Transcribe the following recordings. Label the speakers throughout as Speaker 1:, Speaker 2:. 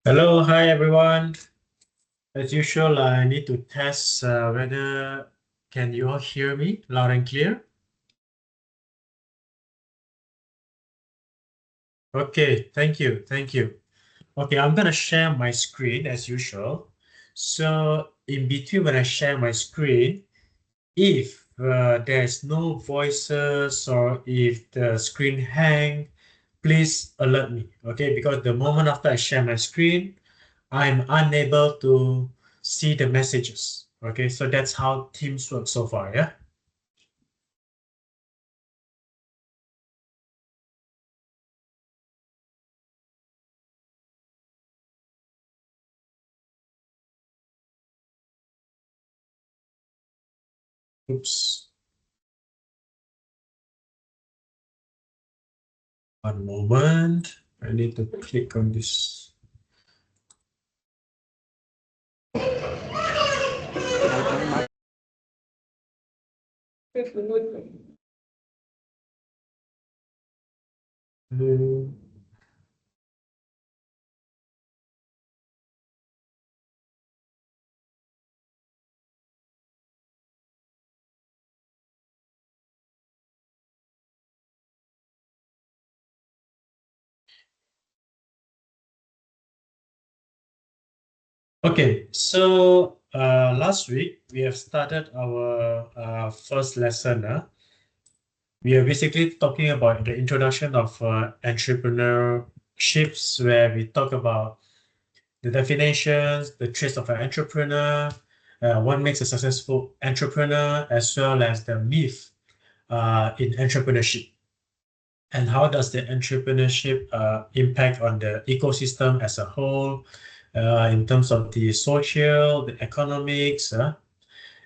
Speaker 1: Hello, hi everyone. As usual, I need to test whether can you all hear me loud and clear? Okay, thank you, thank you. Okay, I'm gonna share my screen as usual. So in between when I share my screen, if there's no voices or if the screen hang, please alert me, okay? Because the moment after I share my screen, I'm unable to see the messages. Okay, so that's how Teams work so far, yeah? Oops. One moment. I need to click on this. Hmm. Okay, so last week we have started our first lesson. We are basically talking about the introduction of entrepreneurships, where we talk about the definitions, the traits of an entrepreneur, what makes a successful entrepreneur, as well as the myth in entrepreneurship. And how does the entrepreneurship impact on the ecosystem as a whole, in terms of the social, the economics.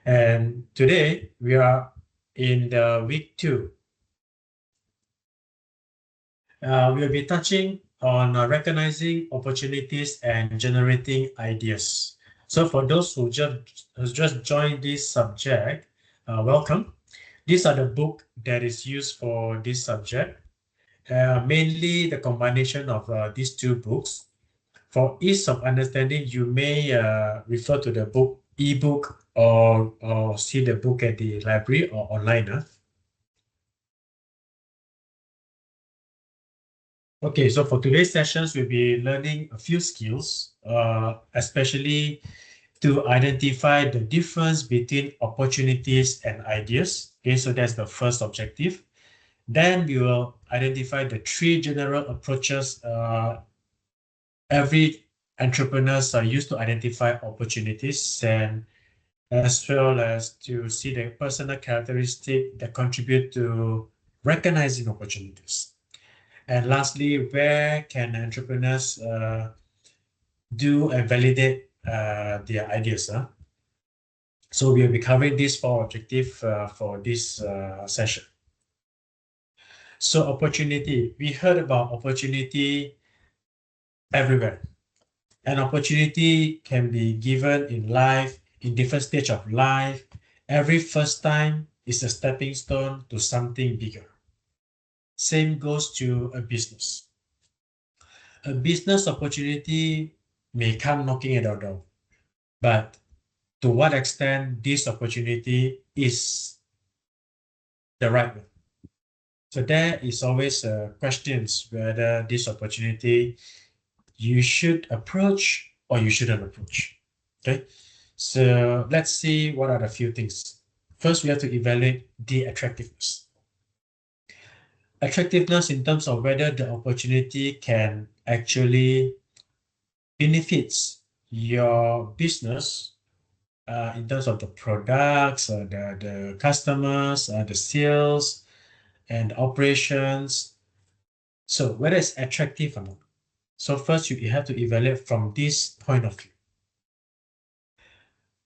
Speaker 1: And today we are in the week 2. We'll be touching on recognizing opportunities and generating ideas. So for those who just joined this subject, welcome. These are the book that is used for this subject. Mainly the combination of these two books. For ease of understanding, you may refer to the book ebook or see the book at the library or online. Okay, so for today's sessions, we'll be learning a few skills, especially to identify the difference between opportunities and ideas. Okay, so that's the first objective. Then we will identify the 3 general approaches every entrepreneurs are used to identify opportunities, and as well as to see the personal characteristic that contribute to recognizing opportunities. And lastly, where can entrepreneurs do and validate their ideas? So we'll be covering these 4 objectives for this session. So opportunity, we heard about opportunity everywhere. An opportunity can be given in life, in different stage of life. Every first time is a stepping stone to something bigger. Same goes to a business. A business opportunity may come knocking at our door, but to what extent this opportunity is the right one? So there is always questions whether this opportunity you should approach or you shouldn't approach. Okay, so let's see what are the few things. First, we have to evaluate the attractiveness. Attractiveness in terms of whether the opportunity can actually benefits your business in terms of the products, the customers, the sales, and operations. So whether it's attractive or not. So first, you have to evaluate from this point of view.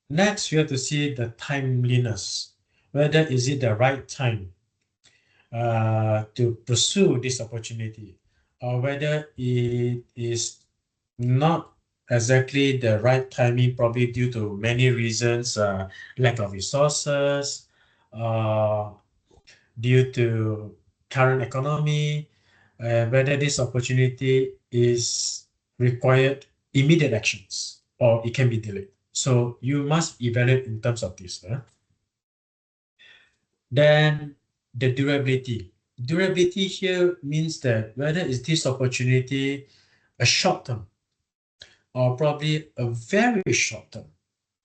Speaker 1: Next, you have to see the timeliness, whether is it the right time to pursue this opportunity, or whether it is not exactly the right timing, probably due to many reasons, lack of resources, uh, due to current economy, whether this opportunity is required immediate actions, or it can be delayed. So you must evaluate in terms of this. Then the durability. Durability here means that whether is this opportunity a short term or probably a very short term.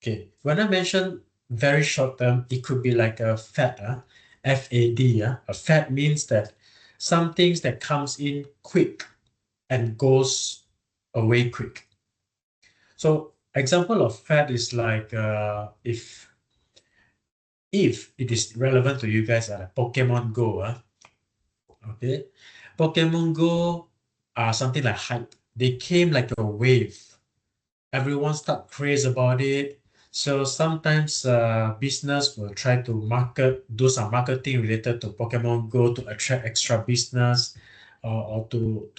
Speaker 1: Okay, when I mention very short term, it could be like a FAD, FAD. A FAD means that some things that comes in quick and goes away quick. So example of FAD is like if it is relevant to you guys, Pokemon Go. Okay, Pokemon Go are something like hype. They came like a wave. Everyone start crazy about it. So sometimes business will try to do some marketing related to Pokemon Go to attract extra business, or to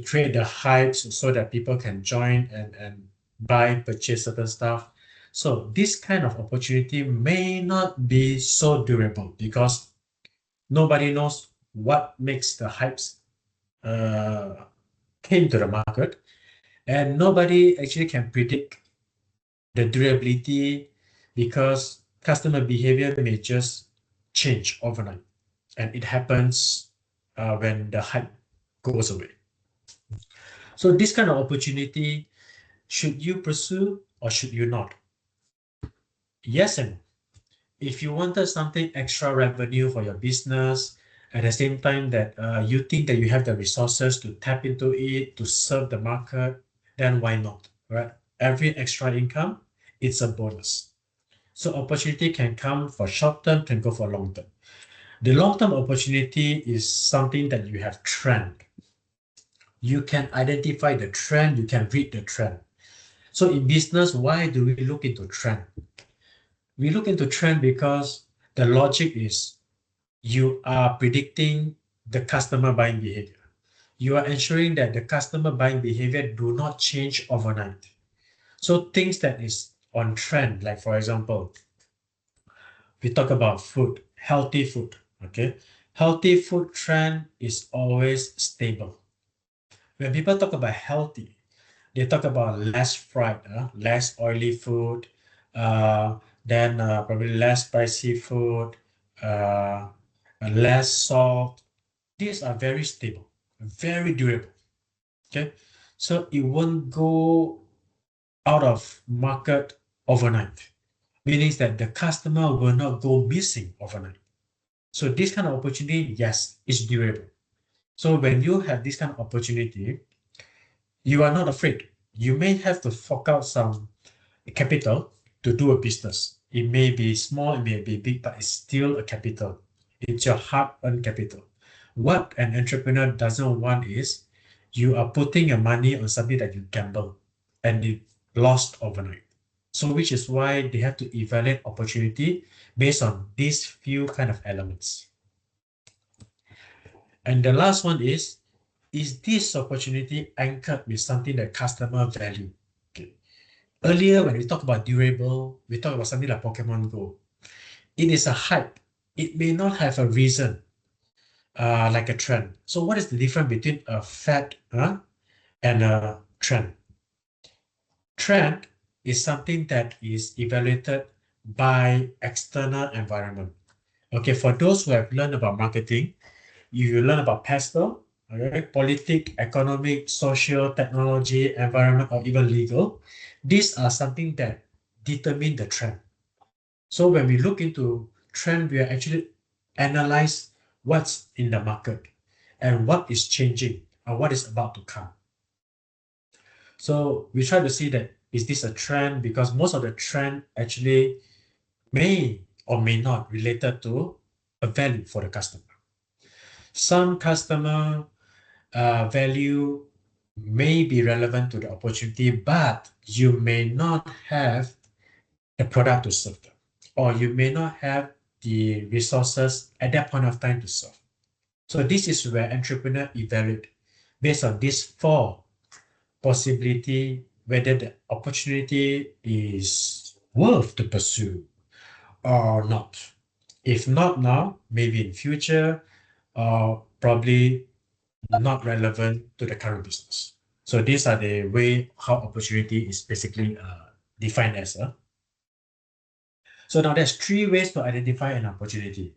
Speaker 1: create the hype so that people can join and buy, purchase certain stuff. So this kind of opportunity may not be so durable because nobody knows what makes the hypes uh, came to the market, and nobody actually can predict the durability because customer behavior may just change overnight, and it happens when the hype goes away. So this kind of opportunity, should you pursue or should you not? Yes and no. If you wanted something extra revenue for your business, at the same time that you think that you have the resources to tap into it to serve the market, then why not, right? Every extra income, it's a bonus. So opportunity can come for short term, can go for long term. The long term opportunity is something that you have trend. You can identify the trend, you can read the trend. So in business, why do we look into trend? We look into trend because the logic is you are predicting the customer buying behavior. You are ensuring that the customer buying behavior do not change overnight. So things that is on trend, like for example, we talk about food, healthy food. Okay, healthy food trend is always stable. When people talk about healthy, they talk about less fried, less oily food, uh, then probably less spicy food, uh, less salt. These are very stable, very durable. Okay, so it won't go out of market overnight, meaning that the customer will not go missing overnight. So this kind of opportunity, yes, is durable. So when you have this kind of opportunity, you are not afraid. You may have to fork out some capital to do a business. It may be small, it may be big, but it's still a capital. It's your hard-earned capital. What an entrepreneur doesn't want is you are putting your money on something that you gamble and it lost overnight. So which is why they have to evaluate opportunity based on these few kind of elements. And the last one is this opportunity anchored with something that customer value? Okay. Earlier, when we talk about durable, we talk about something like Pokemon Go. It is a hype. It may not have a reason, like a trend. So what is the difference between a fad and a trend? Trend is something that is evaluated by external environment. Okay, for those who have learned about marketing, you learn about PESTEL, okay, politics, economic, social, technology, environment, or even legal. These are something that determine the trend. So when we look into trend, we are actually analyze what's in the market and what is changing or what is about to come. So we try to see that is this a trend, because most of the trend actually may or may not related to a value for the customer. Some customer value may be relevant to the opportunity, but you may not have the product to serve them, or you may not have the resources at that point of time to serve. So this is where entrepreneur evaluate based on these four possibility whether the opportunity is worth to pursue or not. If not now, maybe in future, or probably not relevant to the current business. So these are the way how opportunity is basically defined as. So now there's three ways to identify an opportunity.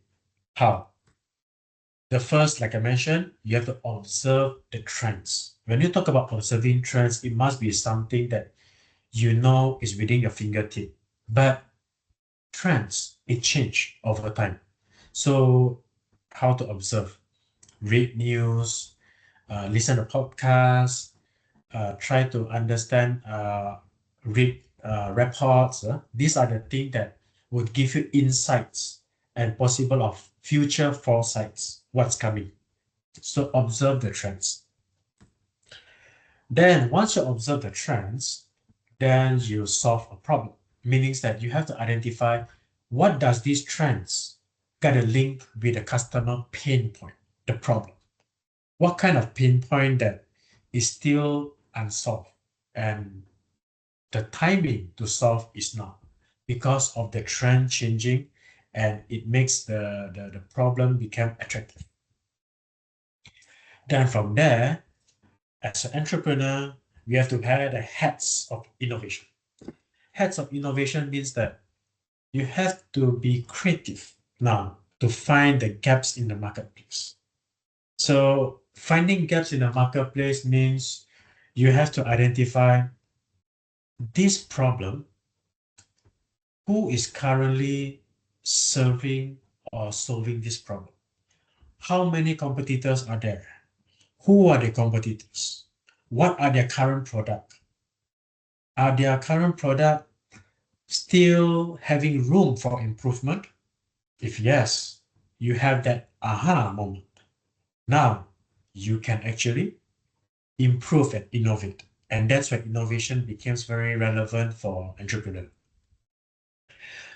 Speaker 1: How? The first, like I mentioned, you have to observe the trends. When you talk about observing trends, it must be something that you know is within your fingertip. But trends, it change over time. So how to observe? Read news, listen to podcasts, try to understand, read reports. These are the things that would give you insights and possible of future foresights, what's coming. So observe the trends. Then once you observe the trends, then you solve a problem. Meaning that you have to identify what does these trends got a link with the customer pain point, the problem. What kind of pain point that is still unsolved, and the timing to solve is now because of the trend changing, and it makes the problem become attractive. Then from there, as an entrepreneur, we have to have the heads of innovation. Heads of innovation means that you have to be creative now to find the gaps in the marketplace. So finding gaps in the marketplace means you have to identify this problem, who is currently serving or solving this problem. How many competitors are there? Who are the competitors? What are their current product? Are their current product still having room for improvement? If yes, you have that aha moment. Now you can actually improve and innovate. And that's when innovation becomes very relevant for entrepreneurs.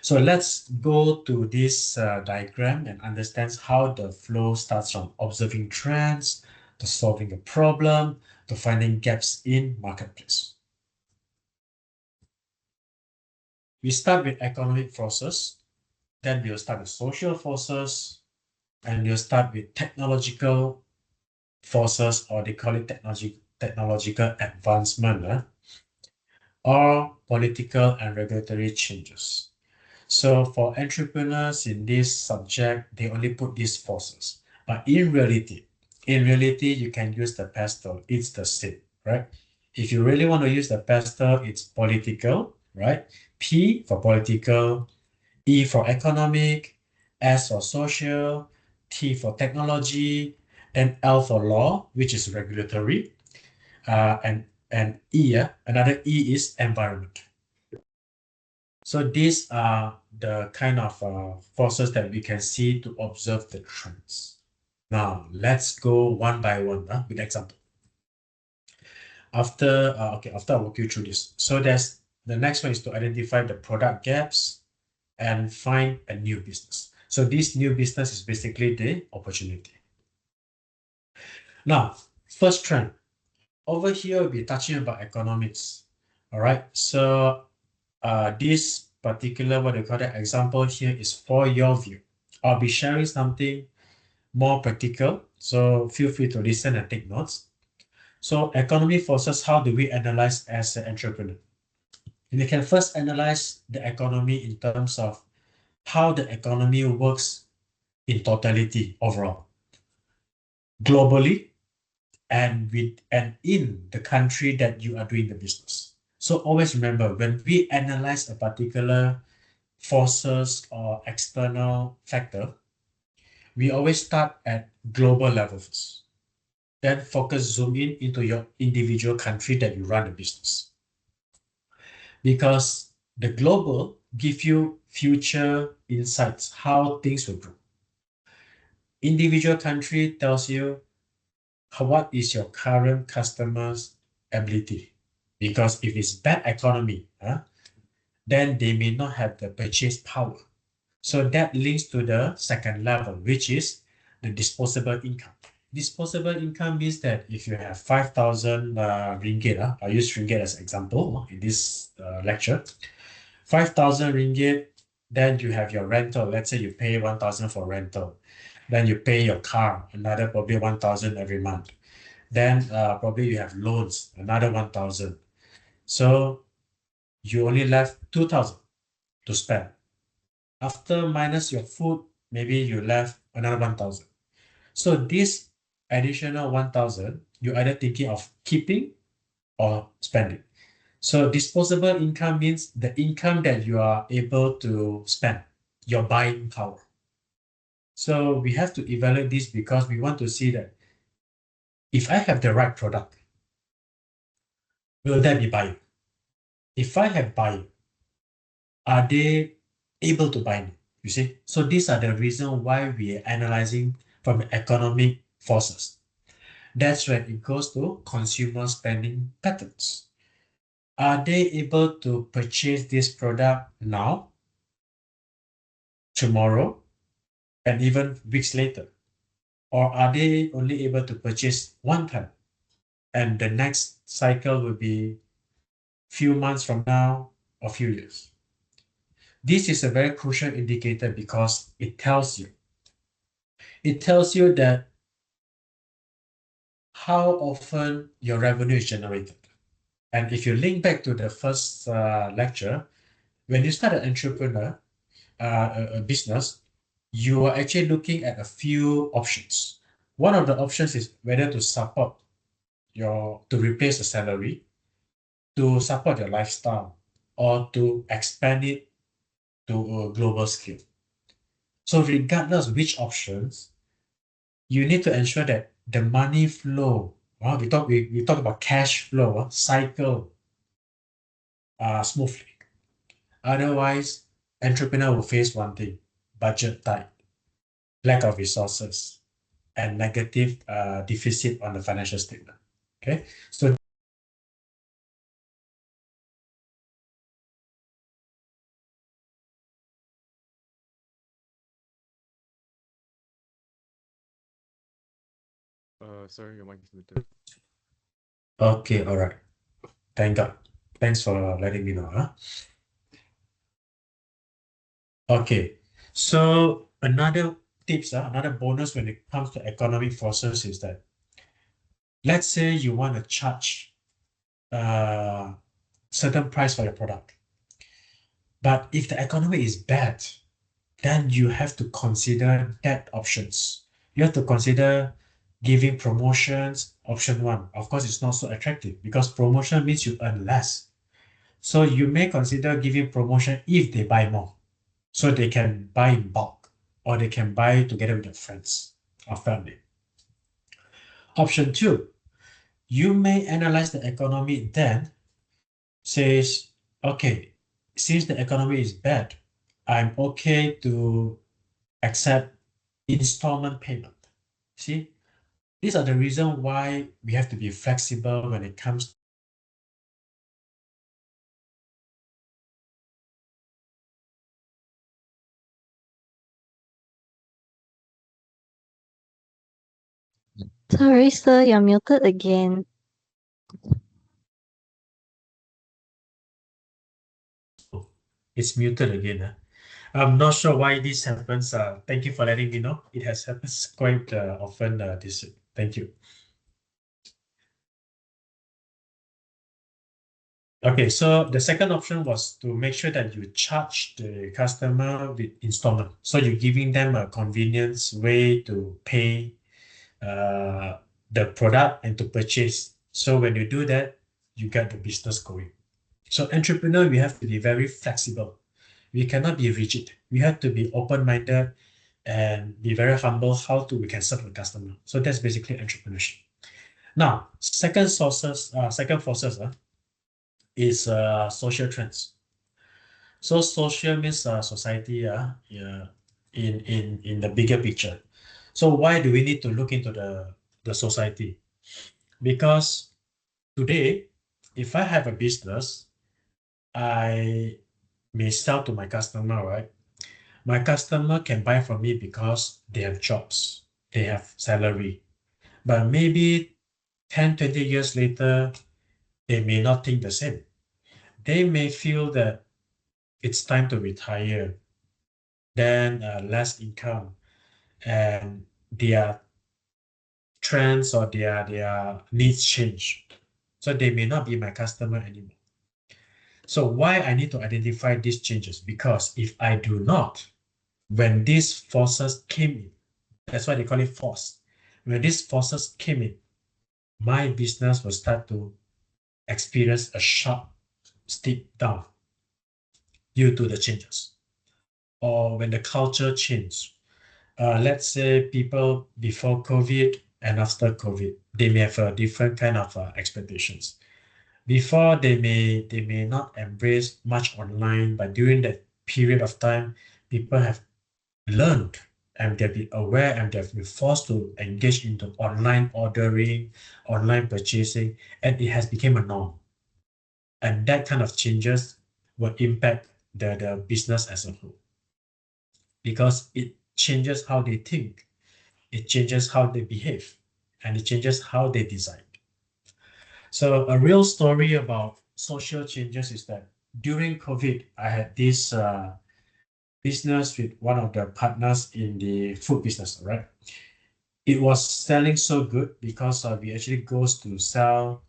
Speaker 1: So let's go to this diagram and understand how the flow starts from observing trends, to solving a problem, to finding gaps in marketplace. We start with economic forces, then we'll start with social forces, and we'll start with technological forces, or they call it technological advancement, or political and regulatory changes. So for entrepreneurs in this subject, they only put these forces. But in reality, you can use the pestle. It's the same, right? If you really want to use the pestle, it's political, right? P for political, E for economic, S for social, T for technology, and L for law, which is regulatory, and E, another E is environment. So these are the kind of forces that we can see to observe the trends. Now let's go one by one with example. After I walk you through this. So there's the next one is to identify the product gaps and find a new business. So this new business is basically the opportunity. Now, first trend. Over here, we'll be touching about economics. All right. So this particular, what they call that example here is for your view. I'll be sharing something more practical, so feel free to listen and take notes. So economy forces, how do we analyze as an entrepreneur? We can first analyze the economy in terms of how the economy works in totality overall, globally, and in the country that you are doing the business. So always remember, when we analyze a particular forces or external factor, we always start at global levels. Then zoom in into your individual country that you run a business. Because the global give you future insights, how things will grow. Individual country tells you what is your current customer's ability. Because if it's bad economy, then they may not have the purchase power. So that links to the second level, which is the disposable income. Disposable income means that if you have 5,000 ringgit, I'll use ringgit as an example in this lecture. 5,000 ringgit, then you have your rental. Let's say you pay 1,000 for rental. Then you pay your car, another probably 1,000 every month. Then probably you have loans, another 1,000. So you only left 2,000 to spend. After minus your food, maybe you left another 1,000. So this additional 1,000, you're either thinking of keeping or spending. So disposable income means the income that you are able to spend, your buying power. So we have to evaluate this because we want to see that if I have the right product, will there be buyer? If I have buyer, are they able to buy me? You see? So these are the reasons why we are analyzing from economic forces. That's when it goes to consumer spending patterns. Are they able to purchase this product now, tomorrow, and even weeks later? Or are they only able to purchase one time? And the next cycle will be few months from now or few years. This is a very crucial indicator because it tells you that how often your revenue is generated. And if you link back to the first lecture, when you start an entrepreneur, a business, you are actually looking at a few options. One of the options is whether to support to replace the salary, to support your lifestyle, or to expand it to a global scale. So regardless which options, you need to ensure that the money flow, we talk about cash flow, cycle smoothly. Otherwise, entrepreneur will face one thing: budget tight, lack of resources, and negative deficit on the financial statement. Okay, so
Speaker 2: Sorry, your mic is muted.
Speaker 1: okay, all right. Thank God. Thanks for letting me know. Huh? Okay, so another tips, another bonus when it comes to economic forces is that let's say you want to charge certain price for your product, but if the economy is bad, then you have to consider that options. You have to consider giving promotions. Option one, of course, it's not so attractive because promotion means you earn less. So you may consider giving promotion if they buy more, so they can buy in bulk or they can buy together with their friends or family. Option two, you may analyze the economy then says, okay, since the economy is bad, I'm okay to accept installment payment. See, these are the reasons why we have to be flexible when it comes.
Speaker 3: Sorry, sir, you're muted again.
Speaker 1: It's muted again. I'm not sure why this happens. Thank you for letting me know. It has happened quite often. Thank you. Okay, so the second option was to make sure that you charge the customer with installment. So you're giving them a convenience way to pay the product and to purchase. So when you do that, you get the business going. So entrepreneur, we have to be very flexible. We cannot be rigid. We have to be open-minded and be very humble how we can serve the customer. So that's basically entrepreneurship. Now, second forces is social trends. So social means society, yeah, in the bigger picture. So why do we need to look into the society? Because today, if I have a business, I may sell to my customer, right? My customer can buy from me because they have jobs, they have salary. But maybe 10, 20 years later, they may not think the same. They may feel that it's time to retire, then less income, and they are trends or their needs change. So they may not be my customer anymore. So why I need to identify these changes? Because if I do not, when these forces came in, that's why they call it force. When these forces came in, my business will start to experience a sharp steep down due to the changes. Or when the culture change, let's say people before COVID and after COVID, they may have a different kind of expectations. Before they may not embrace much online, but during that period of time, people have learned and they've been aware and they've been forced to engage into online ordering, online purchasing, and it has become a norm. And that kind of changes will impact the business as a whole because it changes how they think, it changes how they behave, and it changes how they design. So a real story about social changes is that during COVID, I had this business with one of the partners in the food business, right? It was selling so good because we actually goes to sell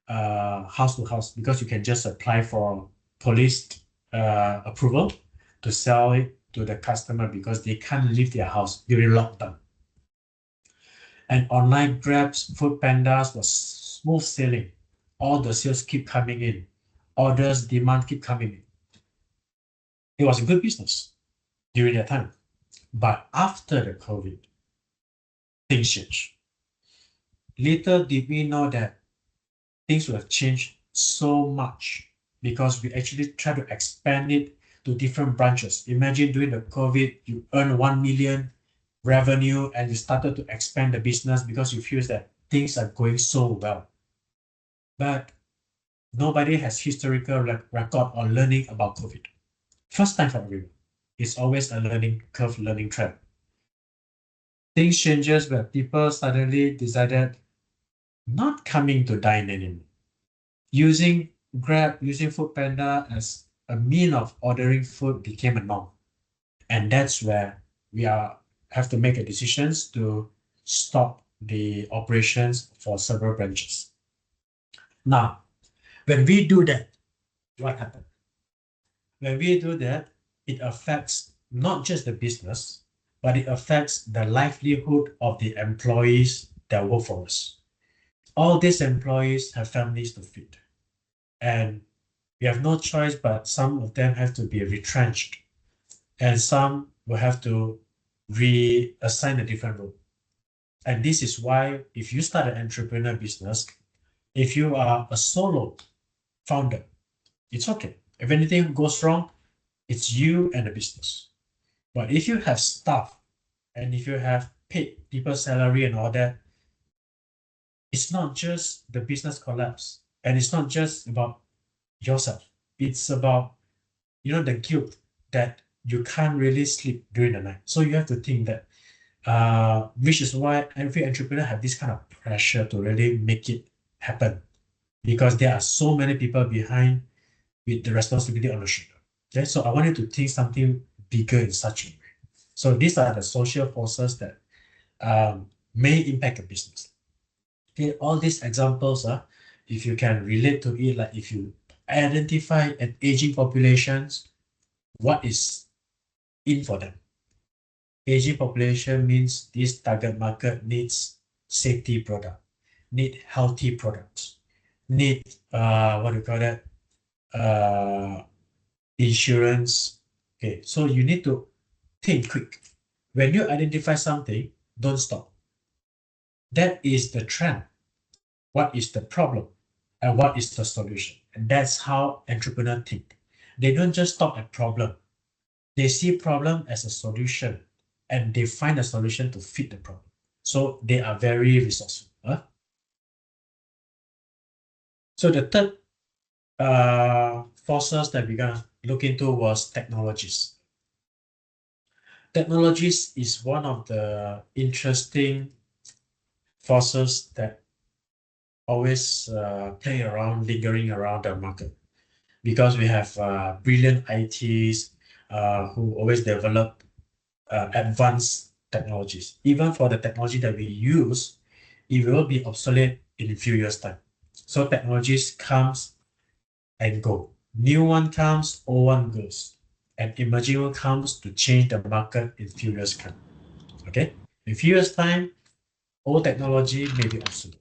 Speaker 1: house to house because you can just apply for police approval to sell it to the customer because they can't leave their house during lockdown. And online Grabs, Food Pandas was smooth sailing. All the sales keep coming in. Orders, demand keep coming in. It was a good business during that time. But after the COVID, things changed. Little did we know that things would have changed so much because we actually try to expand it to different branches. Imagine during the COVID, you earn 1 million revenue and you started to expand the business because you feel that things are going so well. But nobody has historical record on learning about COVID. First time for everyone. It's always a learning curve, learning trend. Things changes where people suddenly decided not coming to dine anymore. Using Grab, using Foodpanda as a mean of ordering food became a norm. And that's where we have to make a decisions to stop the operations for several branches. Now, when we do that, what happens? When we do that, it affects not just the business, but it affects the livelihood of the employees that work for us. All these employees have families to feed. And we have no choice, but some of them have to be retrenched. And some will have to reassign a different role. And this is why if you start an entrepreneur business, if you are a solo founder, it's okay. If anything goes wrong, it's you and the business. But if you have staff and if you have paid people's salary and all that, it's not just the business collapse and it's not just about yourself. It's about, the guilt that you can't really sleep during the night. So you have to think that, which is why every entrepreneur have this kind of pressure to really make it happen because there are so many people behind with the responsibility on the shoulder. Okay, so I wanted to think something bigger in such a way. So these are the social forces that may impact a business. Okay, all these examples, if you can relate to it, like if you identify an aging populations, what is in for them? Aging population means this target market needs safety product, need healthy products, need what do you call that? Insurance. Okay, so you need to think quick. When you identify something, don't stop. That is the trend. What is the problem? And what is the solution? And that's how entrepreneurs think. They don't just stop at problem. They see problem as a solution and they find a solution to fit the problem. So they are very resourceful. So the third forces that we're gonna look into was technologies. Technologies is one of the interesting forces that always play around, lingering around the market because we have brilliant ITs who always develop advanced technologies. Even for the technology that we use, it will be obsolete in a few years' time. So technologies comes and go. New one comes, old one goes. And emerging one comes to change the market in few years' time. Okay? In few years' time, old technology may be obsolete.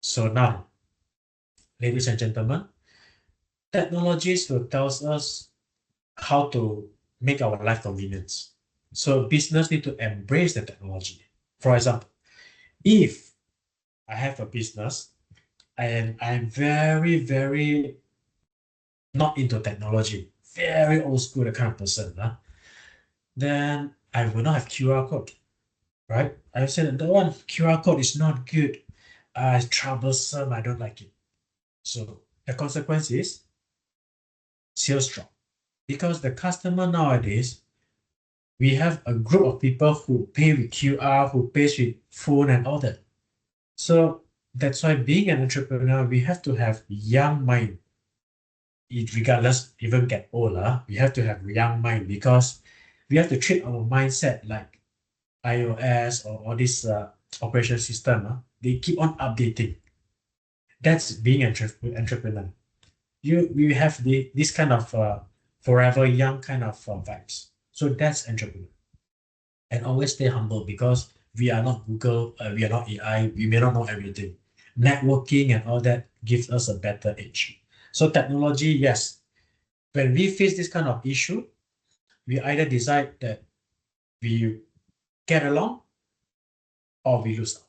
Speaker 1: So now, ladies and gentlemen, technologies will tell us how to make our life convenience. So business need to embrace the technology. For example, if I have a business and I'm very, very not into technology, very old school the kind of person, then I will not have QR code, right? I said that one QR code is not good. It's troublesome. I don't like it. So the consequence is sales drop because the customer nowadays, we have a group of people who pay with QR, who pays with phone and all that. So that's why being an entrepreneur, we have to have young mind. Regardless, even get older, we have to have young mind because we have to treat our mindset like iOS or all this operation system. They keep on updating. That's being an entrepreneur. We have this kind of forever young kind of vibes. So that's entrepreneur. And always stay humble because we are not Google, we are not AI, we may not know everything. Networking and all that gives us a better edge. So technology, yes. When we face this kind of issue, we either decide that we get along or we lose out.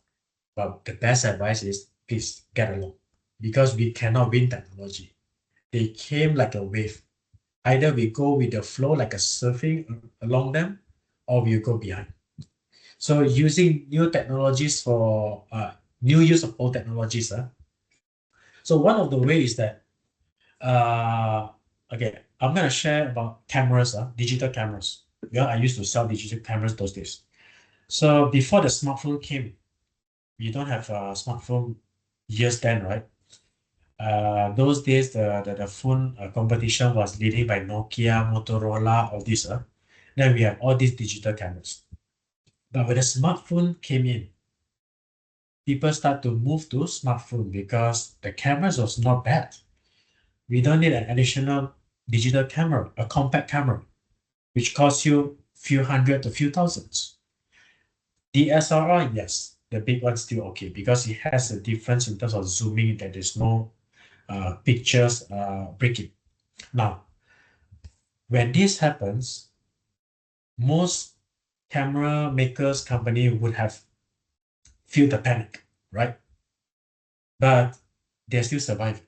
Speaker 1: But the best advice is please get along because we cannot win technology. They came like a wave. Either we go with the flow like a surfing along them or we go behind. So using new technologies for new use of old technologies. So one of the ways that okay, I'm gonna share about cameras, digital cameras. Yeah, I used to sell digital cameras those days. So before the smartphone came, we don't have a smartphone years then, right? Those days the phone competition was leading by Nokia, Motorola, all this. Then we have all these digital cameras. But when the smartphone came in, people start to move to smartphone because the cameras was not bad. We don't need an additional digital camera, a compact camera, which costs you few hundred to few thousands. DSLR, yes, the big one's still okay because it has a difference in terms of zooming that there's no pictures breaking. Now, when this happens, most camera makers company would have feel the panic, right? But they're still surviving.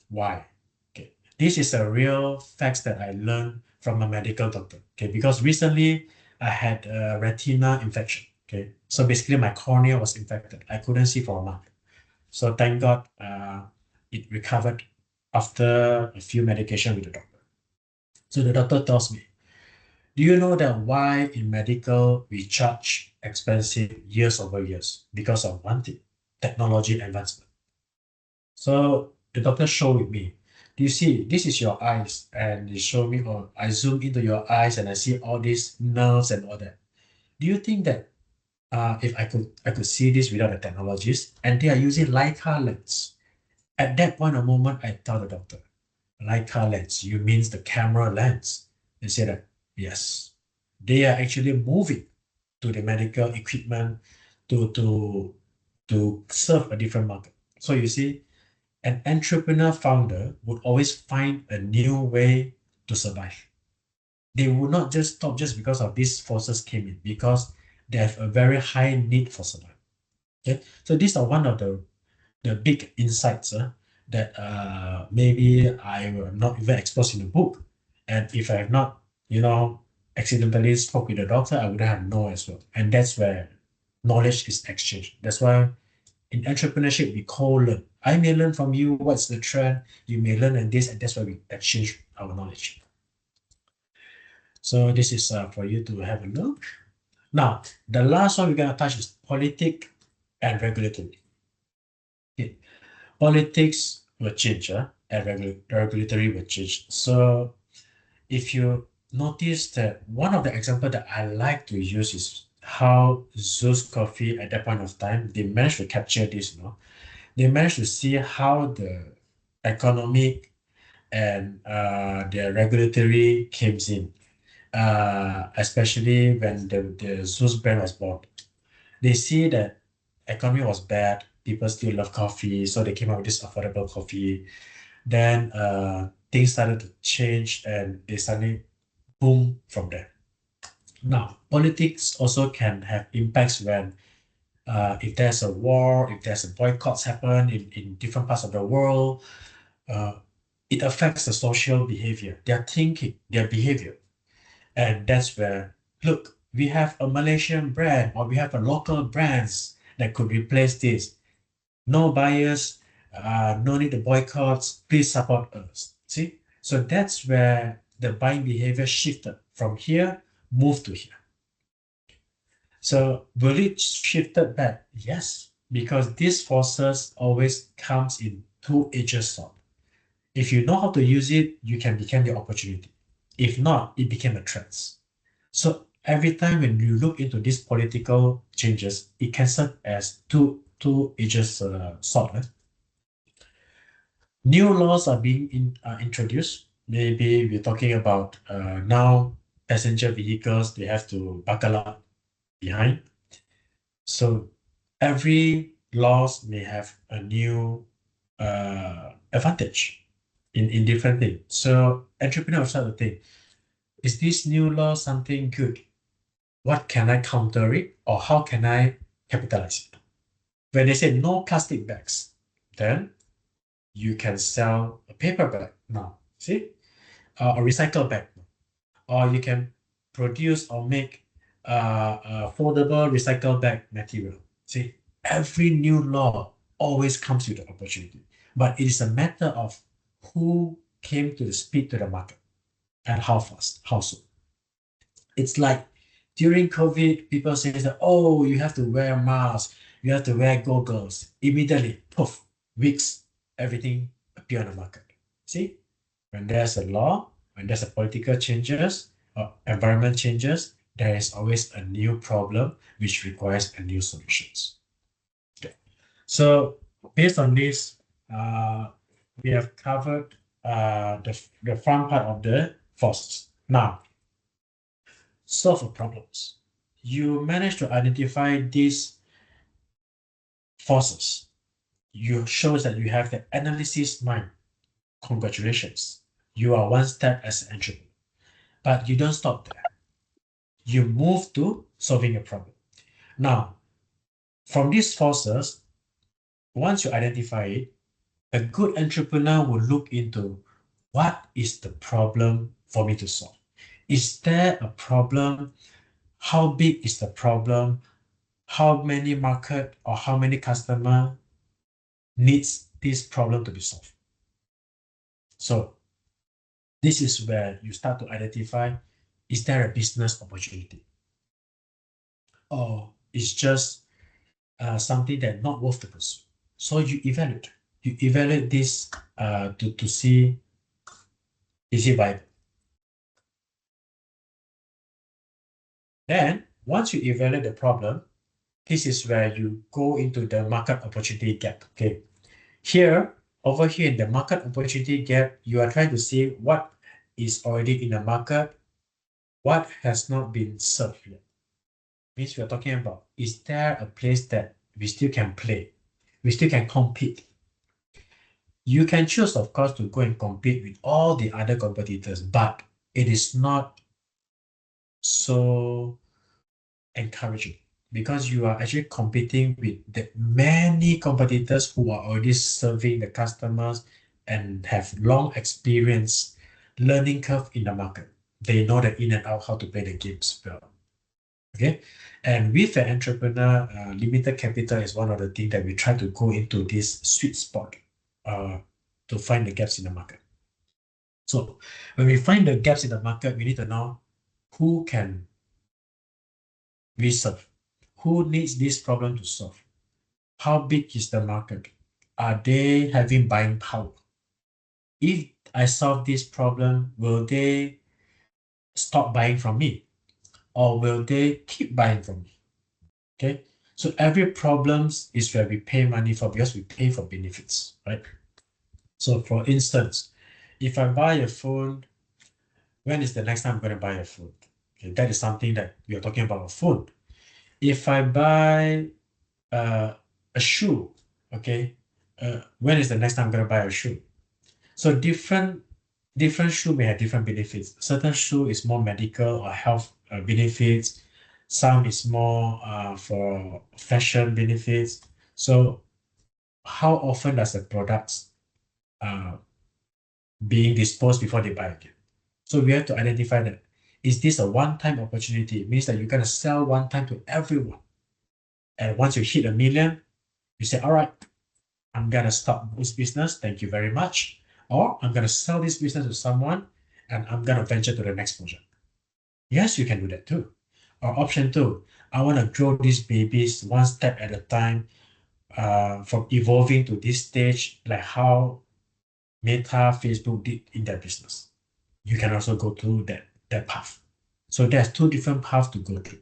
Speaker 1: Why? Okay, this is a real facts that I learned from a medical doctor. Okay, because recently I had a retina infection. Okay, so basically my cornea was infected. I couldn't see for a month. So thank God it recovered after a few medication with the doctor. So the doctor tells me, do you know that why in medical we charge expensive years over years? Because of one thing, technology advancement. So the doctor showed with me, do you see, this is your eyes, and he showed me, oh, I zoom into your eyes and I see all these nerves and all that. Do you think that if I could see this without the technologies, and they are using Leica lens? At that point of moment, I tell the doctor, Leica lens, you means the camera lens. They said that, yes, they are actually moving to the medical equipment to serve a different market. So you see, an entrepreneur founder would always find a new way to survive. They would not just stop just because of these forces came in, because they have a very high need for survival. Okay, so these are one of the big insights that maybe I am not even exposed in the book. And if I have not, accidentally spoke with the doctor, I would have known as well. And that's where knowledge is exchanged. That's why in entrepreneurship, we co-learn. I may learn from you what's the trend, you may learn and this, and that's why we exchange our knowledge. So this is for you to have a look. Now, the last one we're going to touch is politics and regulatory. Okay. Politics will change, and regulatory will change. So if you notice that one of the example that I like to use is how Zeus Coffee at that point of time, they managed to capture this, they managed to see how the economic and the regulatory came in, especially when the Zeus brand was born. They see that economy was bad, people still love coffee, so they came out with this affordable coffee. Then things started to change and they suddenly boom from there. Now, politics also can have impacts when if there's a war, if there's a boycotts happen in different parts of the world, it affects the social behavior, their thinking, their behavior. And that's where, look, we have a Malaysian brand or we have a local brands that could replace this. No bias, no need to boycotts, please support us. See? So that's where the buying behavior shifted from here, moved to here. So will it shifted back? Yes, because these forces always comes in two-edged sword. If you know how to use it, you can become the opportunity. If not, it became a threat. So every time when you look into these political changes, it can serve as two-edged sword. New laws are being introduced. Maybe we're talking about now passenger vehicles, they have to buckle up behind. So every laws may have a new advantage in different things. So entrepreneurs start to think, is this new law something good? What can I counter it or how can I capitalize it? When they say no plastic bags, then you can sell a paper bag now, see? A recycle bag. Or you can produce or make a foldable recycle bag material. See, every new law always comes with an opportunity, but it is a matter of who came to the speed to the market and how fast, how soon. It's like during COVID, people say that, oh, you have to wear masks, you have to wear goggles. Immediately, poof, weeks, everything appear on the market. See, when there's a law, when there's a political changes or environment changes, there is always a new problem which requires a new solutions. Okay. So based on this, we have covered the front part of the forces. Now, solve problems. You manage to identify these forces. You shows that you have the analysis mind. Congratulations. You are one step as an entrepreneur. But you don't stop there. You move to solving a problem. Now, from these forces, once you identify it, a good entrepreneur will look into what is the problem for me to solve. Is there a problem? How big is the problem? How many market or how many customer needs this problem to be solved? So this is where you start to identify, is there a business opportunity? Or it's just something that not worth the pursuit. So you evaluate. You evaluate this to see, is it viable? Then once you evaluate the problem, this is where you go into the market opportunity gap. Okay. Here, over here in the market opportunity gap, you are trying to see what is already in the market, what has not been served yet. Means we are talking about, is there a place that we still can play? We still can compete. You can choose, of course, to go and compete with all the other competitors, but it is not so encouraging because you are actually competing with the many competitors who are already serving the customers and have long experience, learning curve in the market. They know the in and out how to play the games well. Okay, and with an entrepreneur, limited capital is one of the things that we try to go into this sweet spot to find the gaps in the market. So when we find the gaps in the market, we need to know who can we serve, who needs this problem to solve, how big is the market, are they having buying power? If I solve this problem, will they stop buying from me? or will they keep buying from me? Okay, so every problems is where we pay money for because we pay for benefits, right? So for instance, if I buy a phone, when is the next time I'm going to buy a phone? Okay, that is something that we are talking about a phone. If I buy a shoe, okay, when is the next time I'm going to buy a shoe? So different shoe may have different benefits. Certain shoe is more medical or health benefits. Some is more for fashion benefits. So how often does the products uh, being disposed before they buy again? So we have to identify that. Is this a one-time opportunity? It means that you're going to sell one time to everyone. And once you hit 1 million, you say, all right, I'm going to stop this business. Thank you very much. Or I'm going to sell this business to someone and I'm going to venture to the next project. Yes, you can do that too. Or option two, I want to grow these babies one step at a time from evolving to this stage, like how Meta, Facebook did in their business. You can also go through that path. So there's two different paths to go through.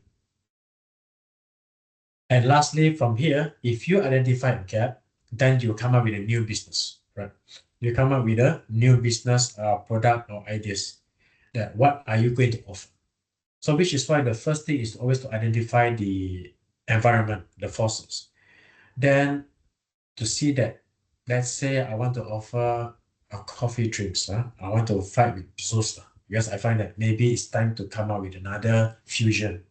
Speaker 1: And lastly, from here, if you identify a gap, then you come up with a new business, right? You come up with a new business product or ideas. That what are you going to offer? So which is why the first thing is always to identify the environment, the forces. Then to see that, let's say I want to offer a coffee drinks. I want to fight with Zosta because I find that maybe it's time to come up with another fusion.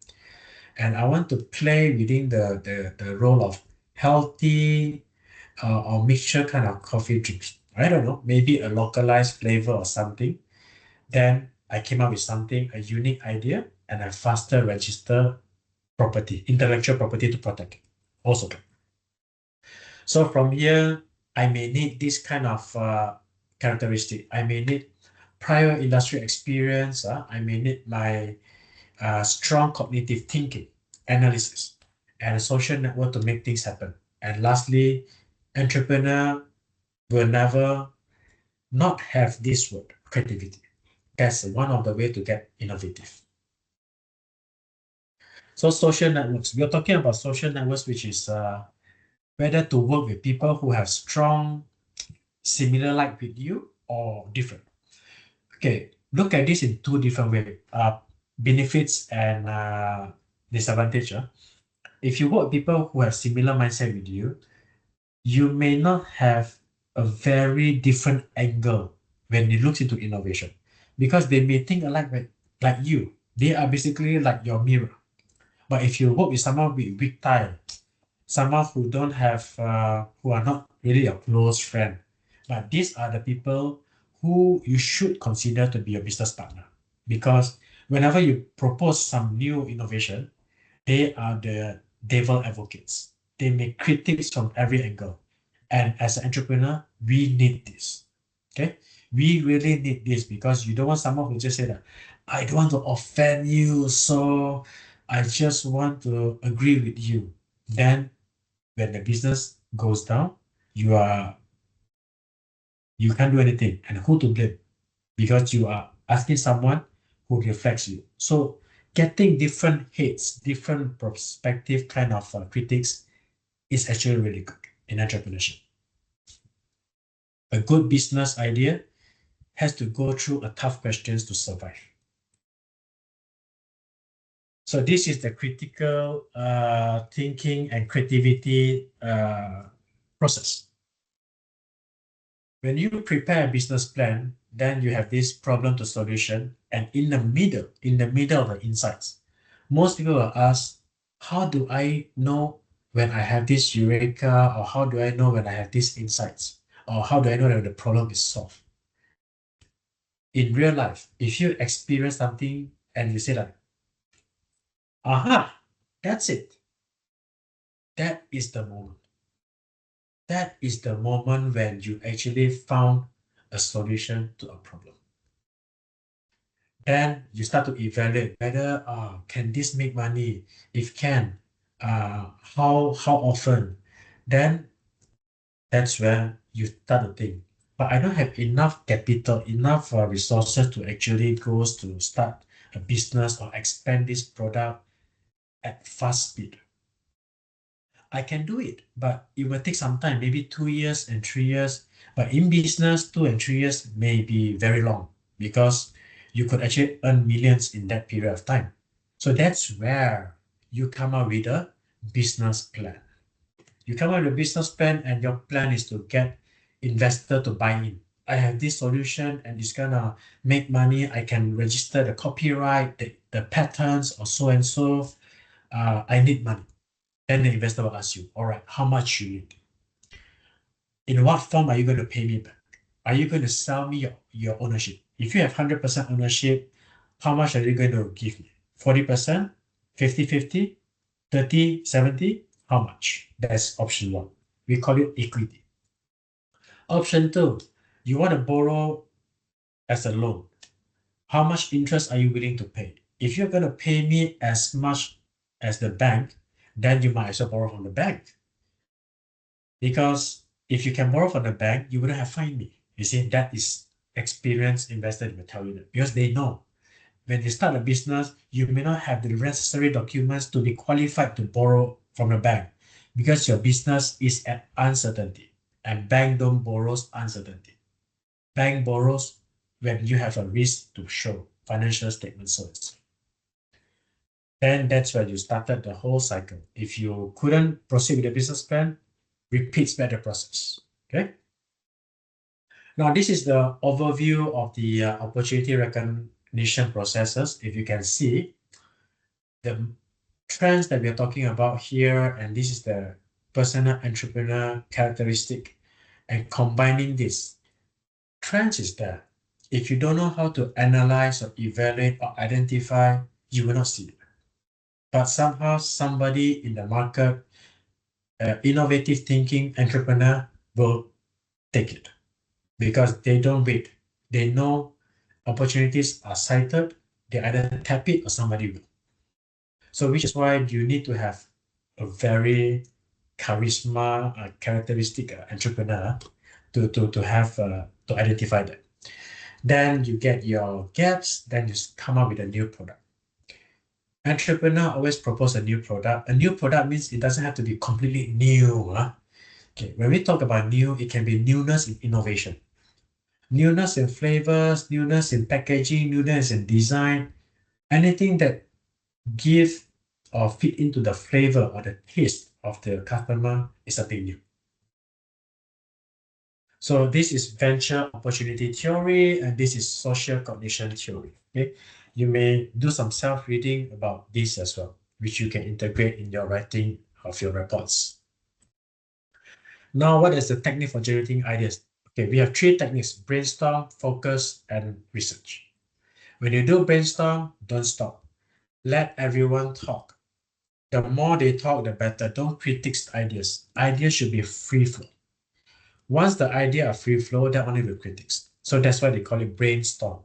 Speaker 1: And I want to play within the role of healthy or mixture kind of coffee drinks. I don't know, maybe a localized flavor or something. Then I came up with something, a unique idea, and a faster register property, intellectual property to protect it. Also. So from here, I may need this kind of characteristic. I may need prior industry experience. I may need my strong cognitive thinking, analysis, and a social network to make things happen. And lastly, entrepreneur will never not have this word, creativity. That's one of the way to get innovative. So social networks, we are talking about social networks, which is whether to work with people who have strong, similar like with you or different. Okay, look at this in two different ways, benefits and disadvantage. If you work with people who have similar mindset with you, you may not have a very different angle when it looks into innovation because they may think alike like you. They are basically like your mirror. But if you work with someone with weak tie, someone who don't have, who are not really a close friend, but these are the people who you should consider to be your business partner. Because whenever you propose some new innovation, they are the devil advocates. They make critics from every angle. And as an entrepreneur, we need this. Okay? We really need this because you don't want someone who just say that, I don't want to offend you, so I just want to agree with you. Then when the business goes down, you can't do anything. And who to blame? Because you are asking someone who reflects you. So getting different heads, different perspective kind of critics is actually really good in entrepreneurship. A good business idea has to go through a tough questions to survive. So this is the critical thinking and creativity process. When you prepare a business plan, then you have this problem to solution, and in the middle of the insights, most people will ask, how do I know when I have this eureka, or how do I know when I have these insights, or how do I know that the problem is solved? In real life, if you experience something and you say like, aha, that's it. That is the moment. That is the moment when you actually found a solution to a problem. Then you start to evaluate whether can this make money? If can, how often? Then that's where you start to think. But I don't have enough capital, enough resources to actually go to start a business or expand this product at fast speed. I can do it, but it will take some time, maybe 2 years and 3 years. But in business, 2 and 3 years may be very long because you could actually earn millions in that period of time. So that's where you come up with a business plan. You come up with a business plan, and your plan is to get investor to buy in. I have this solution and it's gonna make money. I can register the copyright, the patents, or so and so. I need money. Then the investor will ask you, all right, how much you need? In what form are you going to pay me back? Are you going to sell me your ownership? If you have 100% ownership, how much are you going to give me? 40%, 50-50, 30-70? How much? That's option one. We call it equity. Option two, you want to borrow as a loan. How much interest are you willing to pay? If you're going to pay me as much as the bank, then you might as well borrow from the bank. Because if you can borrow from the bank, you wouldn't have fined me. You see, that is experienced investors will tell you that because they know when you start a business, you may not have the necessary documents to be qualified to borrow from the bank because your business is at uncertainty, and bank don't borrows uncertainty. Bank borrows when you have a risk to show financial statements. So then that's where you started the whole cycle. If you couldn't proceed with the business plan, repeats back the process. Okay. Now this is the overview of the opportunity recognition processes. If you can see the trends that we are talking about here, and this is the personal entrepreneur characteristic, and combining this trends is that if you don't know how to analyze or evaluate or identify, you will not see it. But somehow somebody in the market, innovative thinking entrepreneur will take it because they don't wait. They know opportunities are cited, they either tap it or somebody will. So which is why you need to have a very charisma, characteristic entrepreneur to have to identify that. Then you get your gaps, then you come up with a new product. Entrepreneur always propose a new product. A new product means it doesn't have to be completely new. Okay, when we talk about new, it can be newness in innovation. Newness in flavors, newness in packaging, newness in design, anything that give or fit into the flavor or the taste of the customer is something new. So this is venture opportunity theory, and this is social cognition theory. Okay, you may do some self-reading about this as well, which you can integrate in your writing of your reports. Now, what is the technique for generating ideas? Okay, we have 3 techniques: brainstorm, focus, and research. When you do brainstorm, don't stop. Let everyone talk. The more they talk, the better. Don't critique ideas. Ideas should be free flow. Once the idea are free flow, then only with critics. So that's why they call it brainstorm.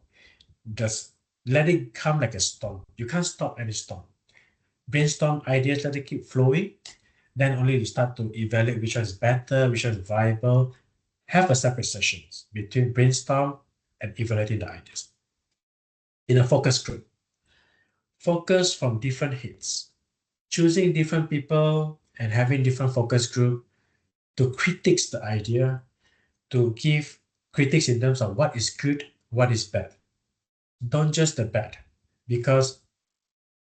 Speaker 1: Just let it come like a storm. You can't stop any storm. Brainstorm ideas, let it keep flowing. Then only you start to evaluate which one is better, which one is viable. Have a separate sessions between brainstorm and evaluating the ideas. In a focus group, focus from different hits. Choosing different people and having different focus group to critique the idea, to give critics in terms of what is good, what is bad. Don't just the bad, because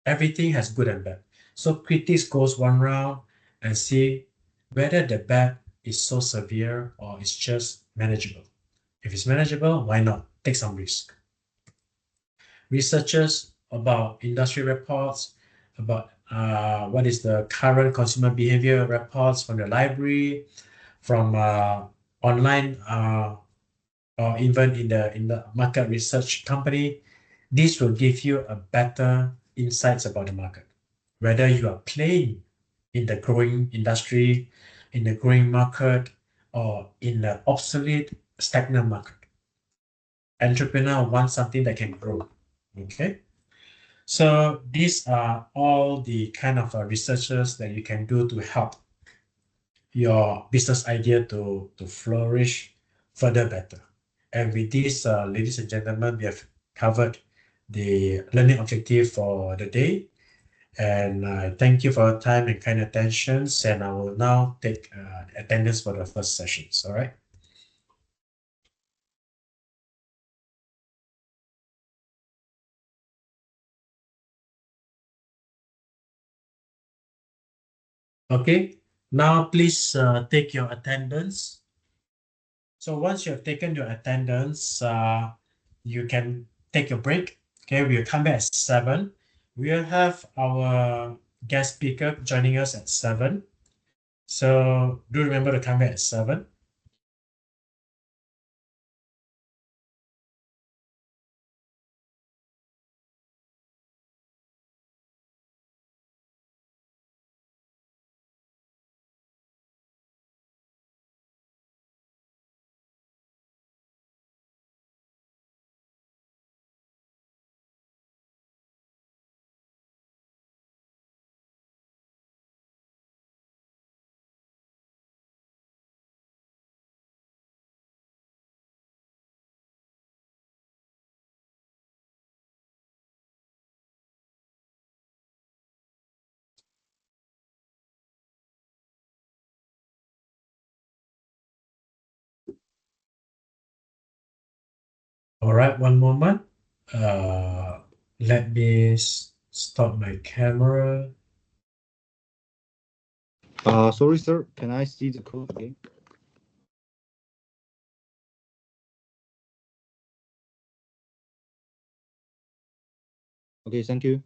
Speaker 1: everything has good and bad. So critics goes one round and see whether the bad is so severe or it's just manageable. If it's manageable, why not? Take some risk. Researchers about industry reports, about what is the current consumer behavior reports from the library, from online or even in the market research company. This will give you a better insights about the market, whether you are playing in the growing industry, in the growing market, or in the obsolete stagnant market. Entrepreneur wants something that can grow. Okay, so these are all the kind of researches that you can do to help your business idea to flourish further better. And with this, ladies and gentlemen, we have covered the learning objective for the day. And I thank you for your time and kind attentions. And I will now take attendance for the first sessions. All right. Okay. Now please take your attendance. So once you have taken your attendance, you can take your break. Okay, we'll come back at 7. We'll have our guest speaker joining us at 7. So do remember to come back at 7. All right, one moment. Let me stop my camera.
Speaker 4: Sorry, sir. Can I see the code again? Okay, thank you.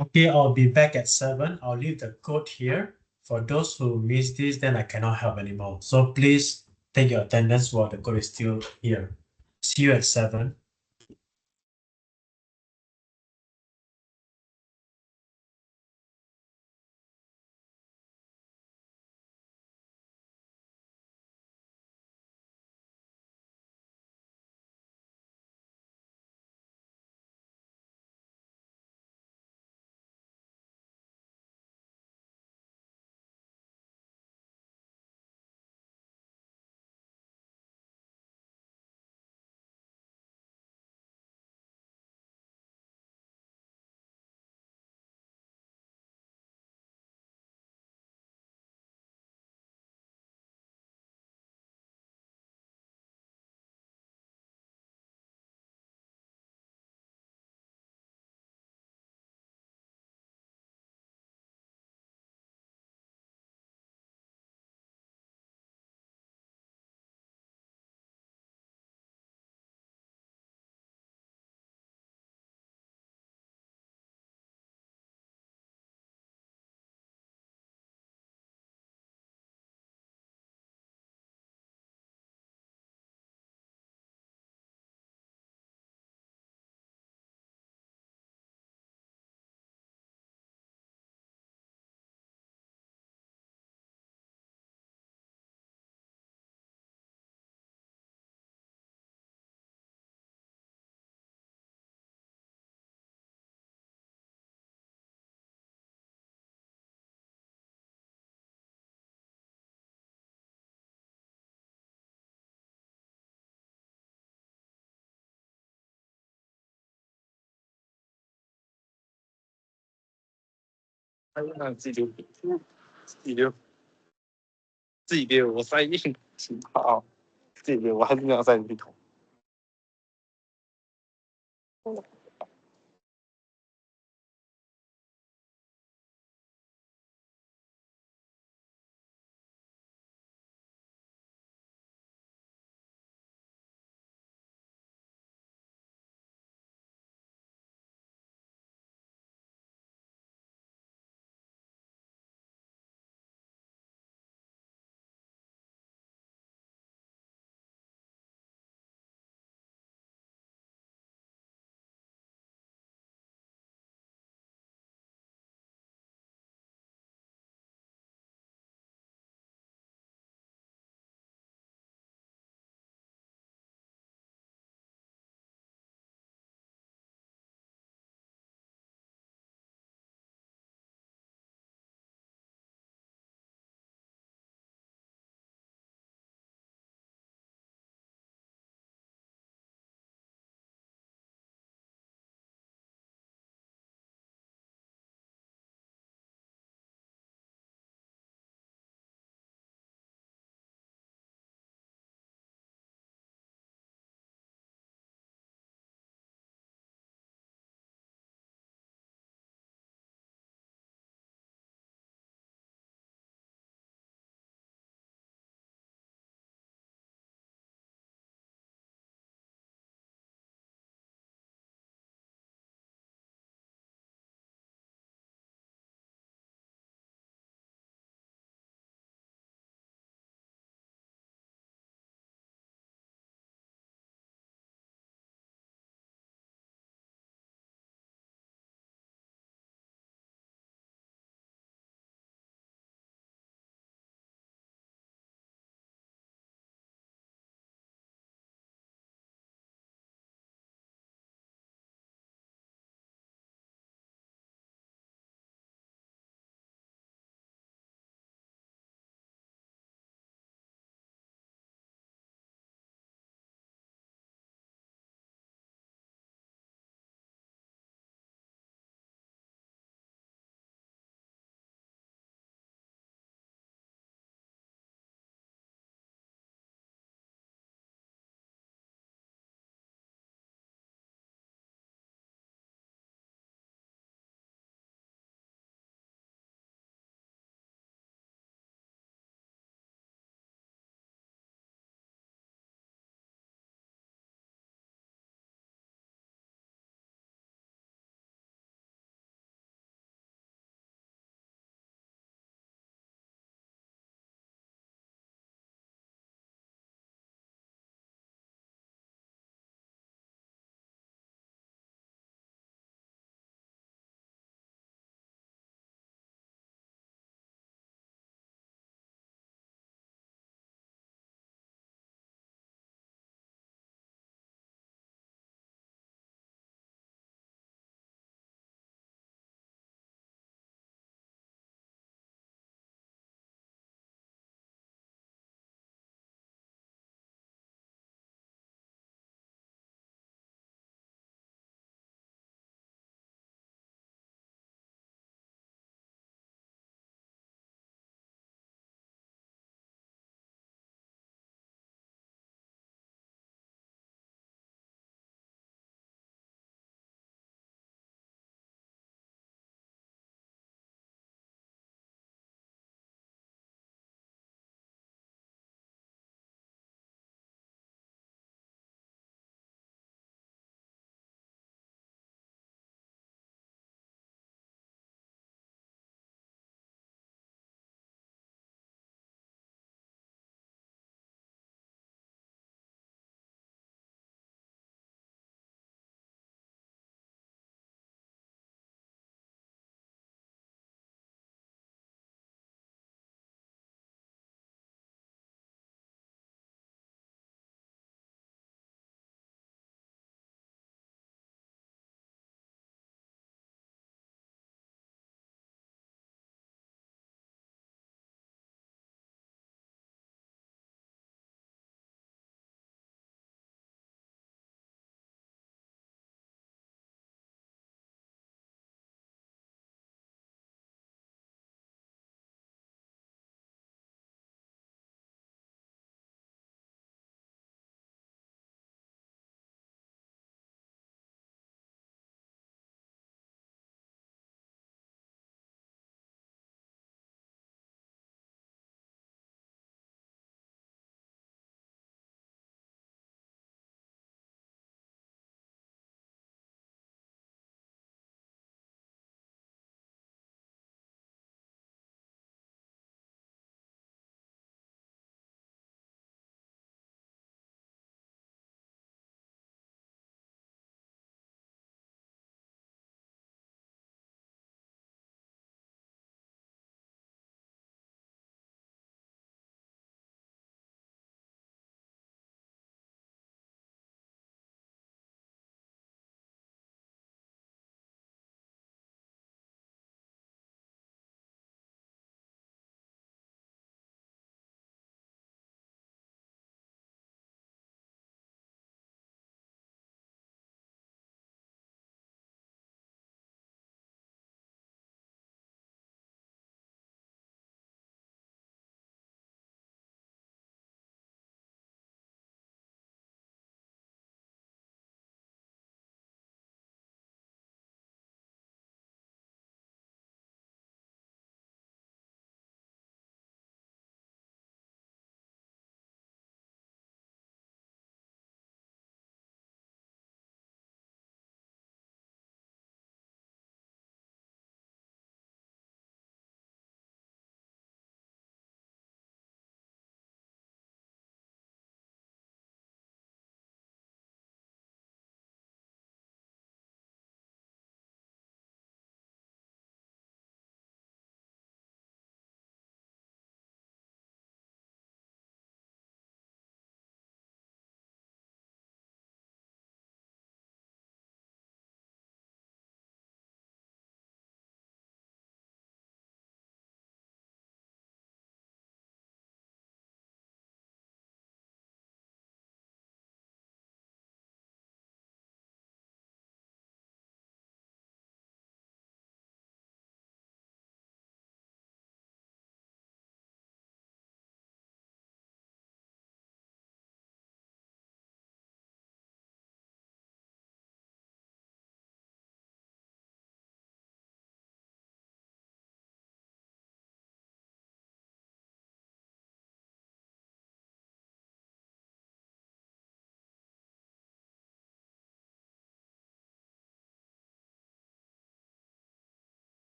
Speaker 1: Okay, I'll be back at 7. I'll leave the code here. For those who missed this, then I cannot help anymore. So please take your attendance while the code is still here. See you at 7.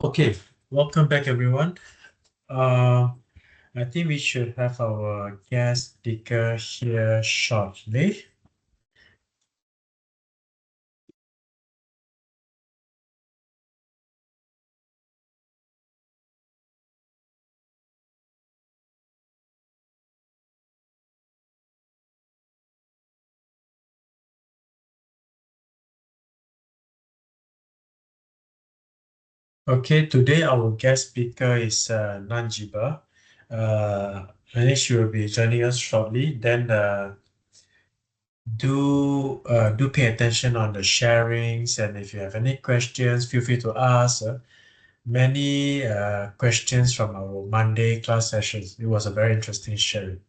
Speaker 1: Okay, welcome back everyone. I think we should have our guest speaker here shortly. Okay, today our guest speaker is Nanjiba. I think she will be joining us shortly. Then do pay attention on the sharings, and if you have any questions, feel free to ask. Many questions from our Monday class sessions. It was a very interesting sharing.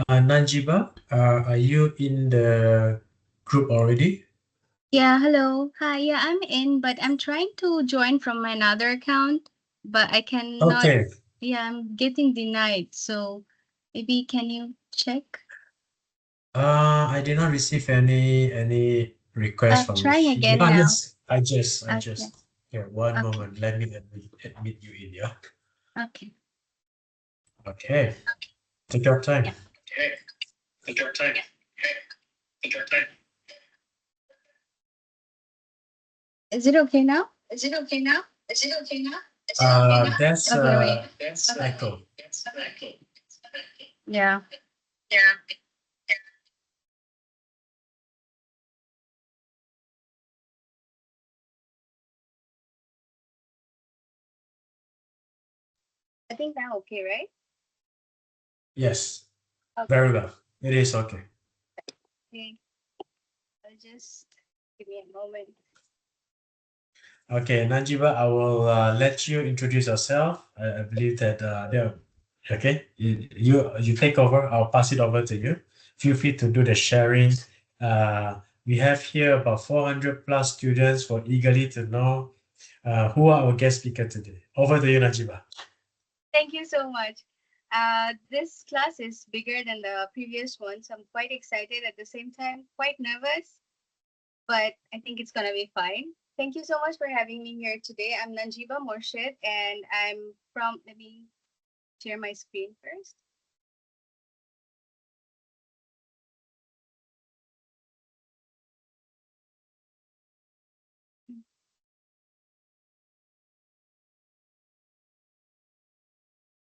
Speaker 1: Nanjiba, are you in the group already?
Speaker 5: Yeah, hello. Hi, yeah, I'm in, but I'm trying to join from my another account, but I cannot.
Speaker 1: Okay.
Speaker 5: Yeah, I'm getting denied. So maybe can you check?
Speaker 1: I did not receive any request from
Speaker 5: Trying
Speaker 1: you.
Speaker 5: again
Speaker 1: Ah,
Speaker 5: now.
Speaker 1: yes, I just
Speaker 5: Okay.
Speaker 1: here, one
Speaker 5: Okay.
Speaker 1: moment. Let me admit you in, yeah.
Speaker 5: Okay.
Speaker 1: Okay. Take your time.
Speaker 5: Yeah.
Speaker 1: Okay. Take your time. Take your time.
Speaker 5: Is it okay now?
Speaker 1: Is it okay now? Is it okay now?
Speaker 5: Okay, wait.
Speaker 1: That's echo.
Speaker 5: Yeah.
Speaker 1: Yeah.
Speaker 5: I think now okay, right?
Speaker 1: Yes.
Speaker 5: Okay.
Speaker 1: Very well. It is okay.
Speaker 5: Okay. I'll just give me a moment.
Speaker 1: Okay, Nanjiba, I will let you introduce yourself. I believe that yeah. Okay, you take over. I'll pass it over to you. Feel free to do the sharing. We have here about 400 plus students who are eagerly to know who are our guest speaker today. Over to you, Nanjiba.
Speaker 5: Thank you so much. This class is bigger than the previous one, so I'm quite excited at the same time, quite nervous, but I think it's gonna be fine. Thank you so much for having me here today. I'm Nanjiba Morshid, and I'm from, let me share my screen first.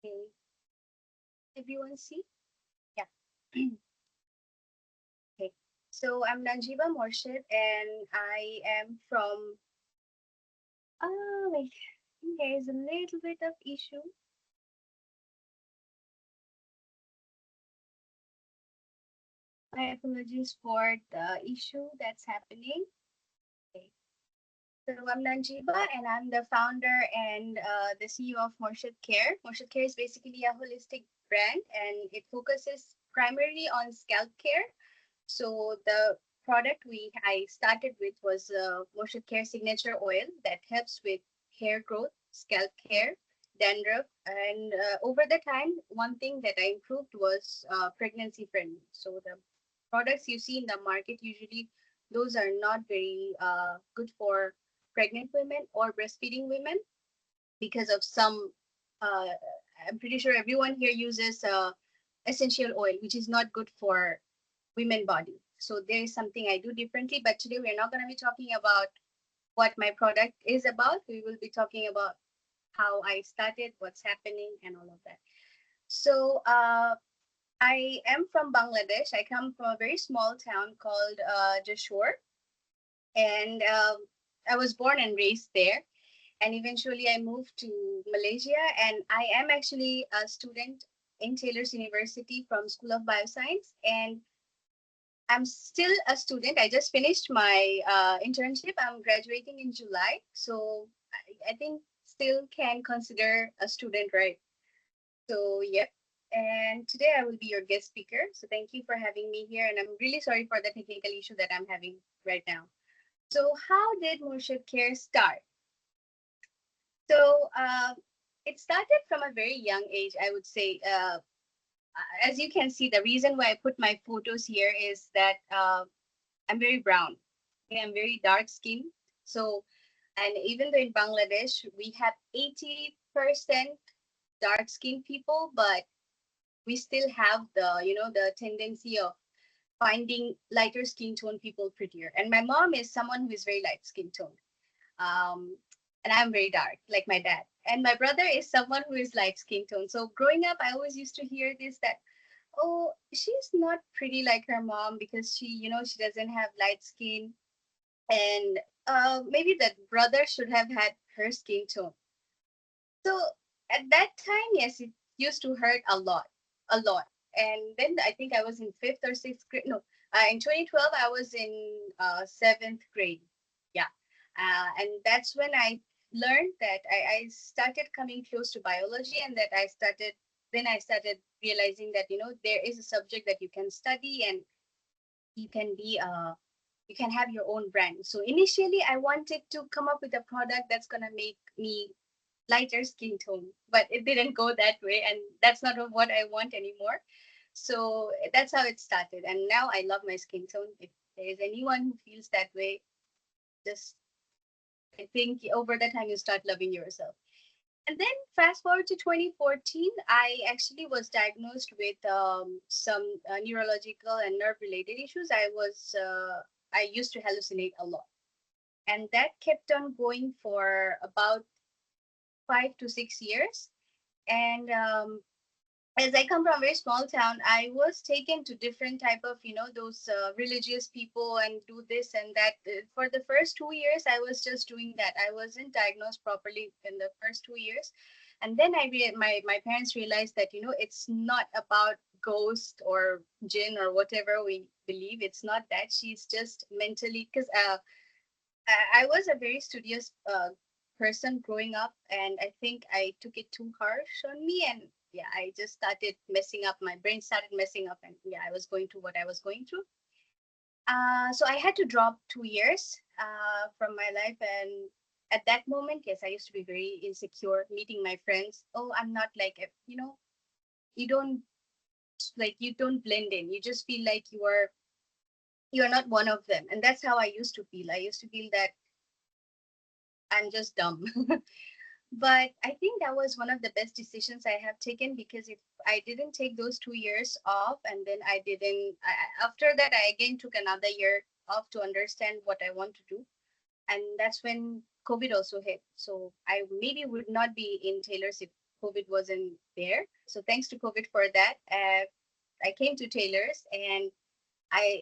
Speaker 5: Okay, everyone see? Yeah. Okay, so I'm Nanjiba Morshid, and I am from, wait, I think there is a little bit of issue. My apologies for the issue that's happening. Okay. So I'm Nanjiba, and I'm the founder and the CEO of Morshid Care. Morshid Care is basically a holistic brand, and it focuses primarily on scalp care. So the product I started with was Morshid Care Signature Oil that helps with hair growth, scalp care, dandruff, and over the time, one thing that I improved was pregnancy friendly. So the products you see in the market usually those are not very good for pregnant women or breastfeeding women because of some. Uh, I'm pretty sure everyone here uses essential oil, which is not good for women body. So there is something I do differently. But today we're not going to be talking about what my product is about. We will be talking about how I started, what's happening, and all of that. So I am from Bangladesh. I come from a very small town called Jashore, and I was born and raised there. And eventually, I moved to Malaysia, and I am actually a student in Taylor's University from School of Bioscience, and I'm still a student. I just finished my internship. I'm graduating in July, so I think still can consider a student, right? So, yep. And today I will be your guest speaker. So thank you for having me here. And I'm really sorry for the technical issue that I'm having right now. So how did Murshid Care start? So it started from a very young age, I would say. As you can see, the reason why I put my photos here is that I'm very brown. Okay, I'm very dark skinned. So And even though in Bangladesh, we have 80% dark skinned people, but we still have the tendency of finding lighter skin tone people prettier. And my mom is someone who is very light skin tone. And I'm very dark, like my dad. And my brother is someone who is light skin tone. So growing up, I always used to hear this that, oh, she's not pretty like her mom because she doesn't have light skin. And maybe that brother should have had her skin tone. So at that time, yes, it used to hurt a lot, a lot. And then I think I was in fifth or sixth grade. No, in 2012, I was in seventh grade. Yeah. And that's when I learned that I started coming close to biology, and that then I started realizing that, there is a subject that you can study, and you can be, you can have your own brand. So initially, I wanted to come up with a product that's going to make me lighter skin tone, but it didn't go that way, and that's not what I want anymore. So that's how it started, and now I love my skin tone. If there is anyone who feels that way, just I think over the time you start loving yourself. And then fast forward to 2014, I actually was diagnosed with some neurological and nerve related issues. I used to hallucinate a lot, and that kept on going for about 5 to 6 years. And as I come from a very small town, I was taken to different type of, those religious people and do this and that. For the first 2 years, I was just doing that. I wasn't diagnosed properly in the first 2 years. And then my parents realized that, it's not about ghost or jinn or whatever we believe. It's not that. She's just mentally, because I was a very studious person growing up, and I think I took it too harsh on me, and yeah, I just started messing up. My brain started messing up, and yeah, I was going through what I was going through. So I had to drop 2 years from my life, and at that moment, yes, I used to be very insecure. Meeting my friends, oh, I'm not like you don't you don't blend in. You just feel like you are not one of them, and that's how I used to feel. I used to feel that I'm just dumb. But I think that was one of the best decisions I have taken, because if I didn't take those 2 years off, and then after that, I again took another year off to understand what I want to do. And that's when COVID also hit. So I maybe would not be in Taylor's if COVID wasn't there. So thanks to COVID for that. I came to Taylor's, and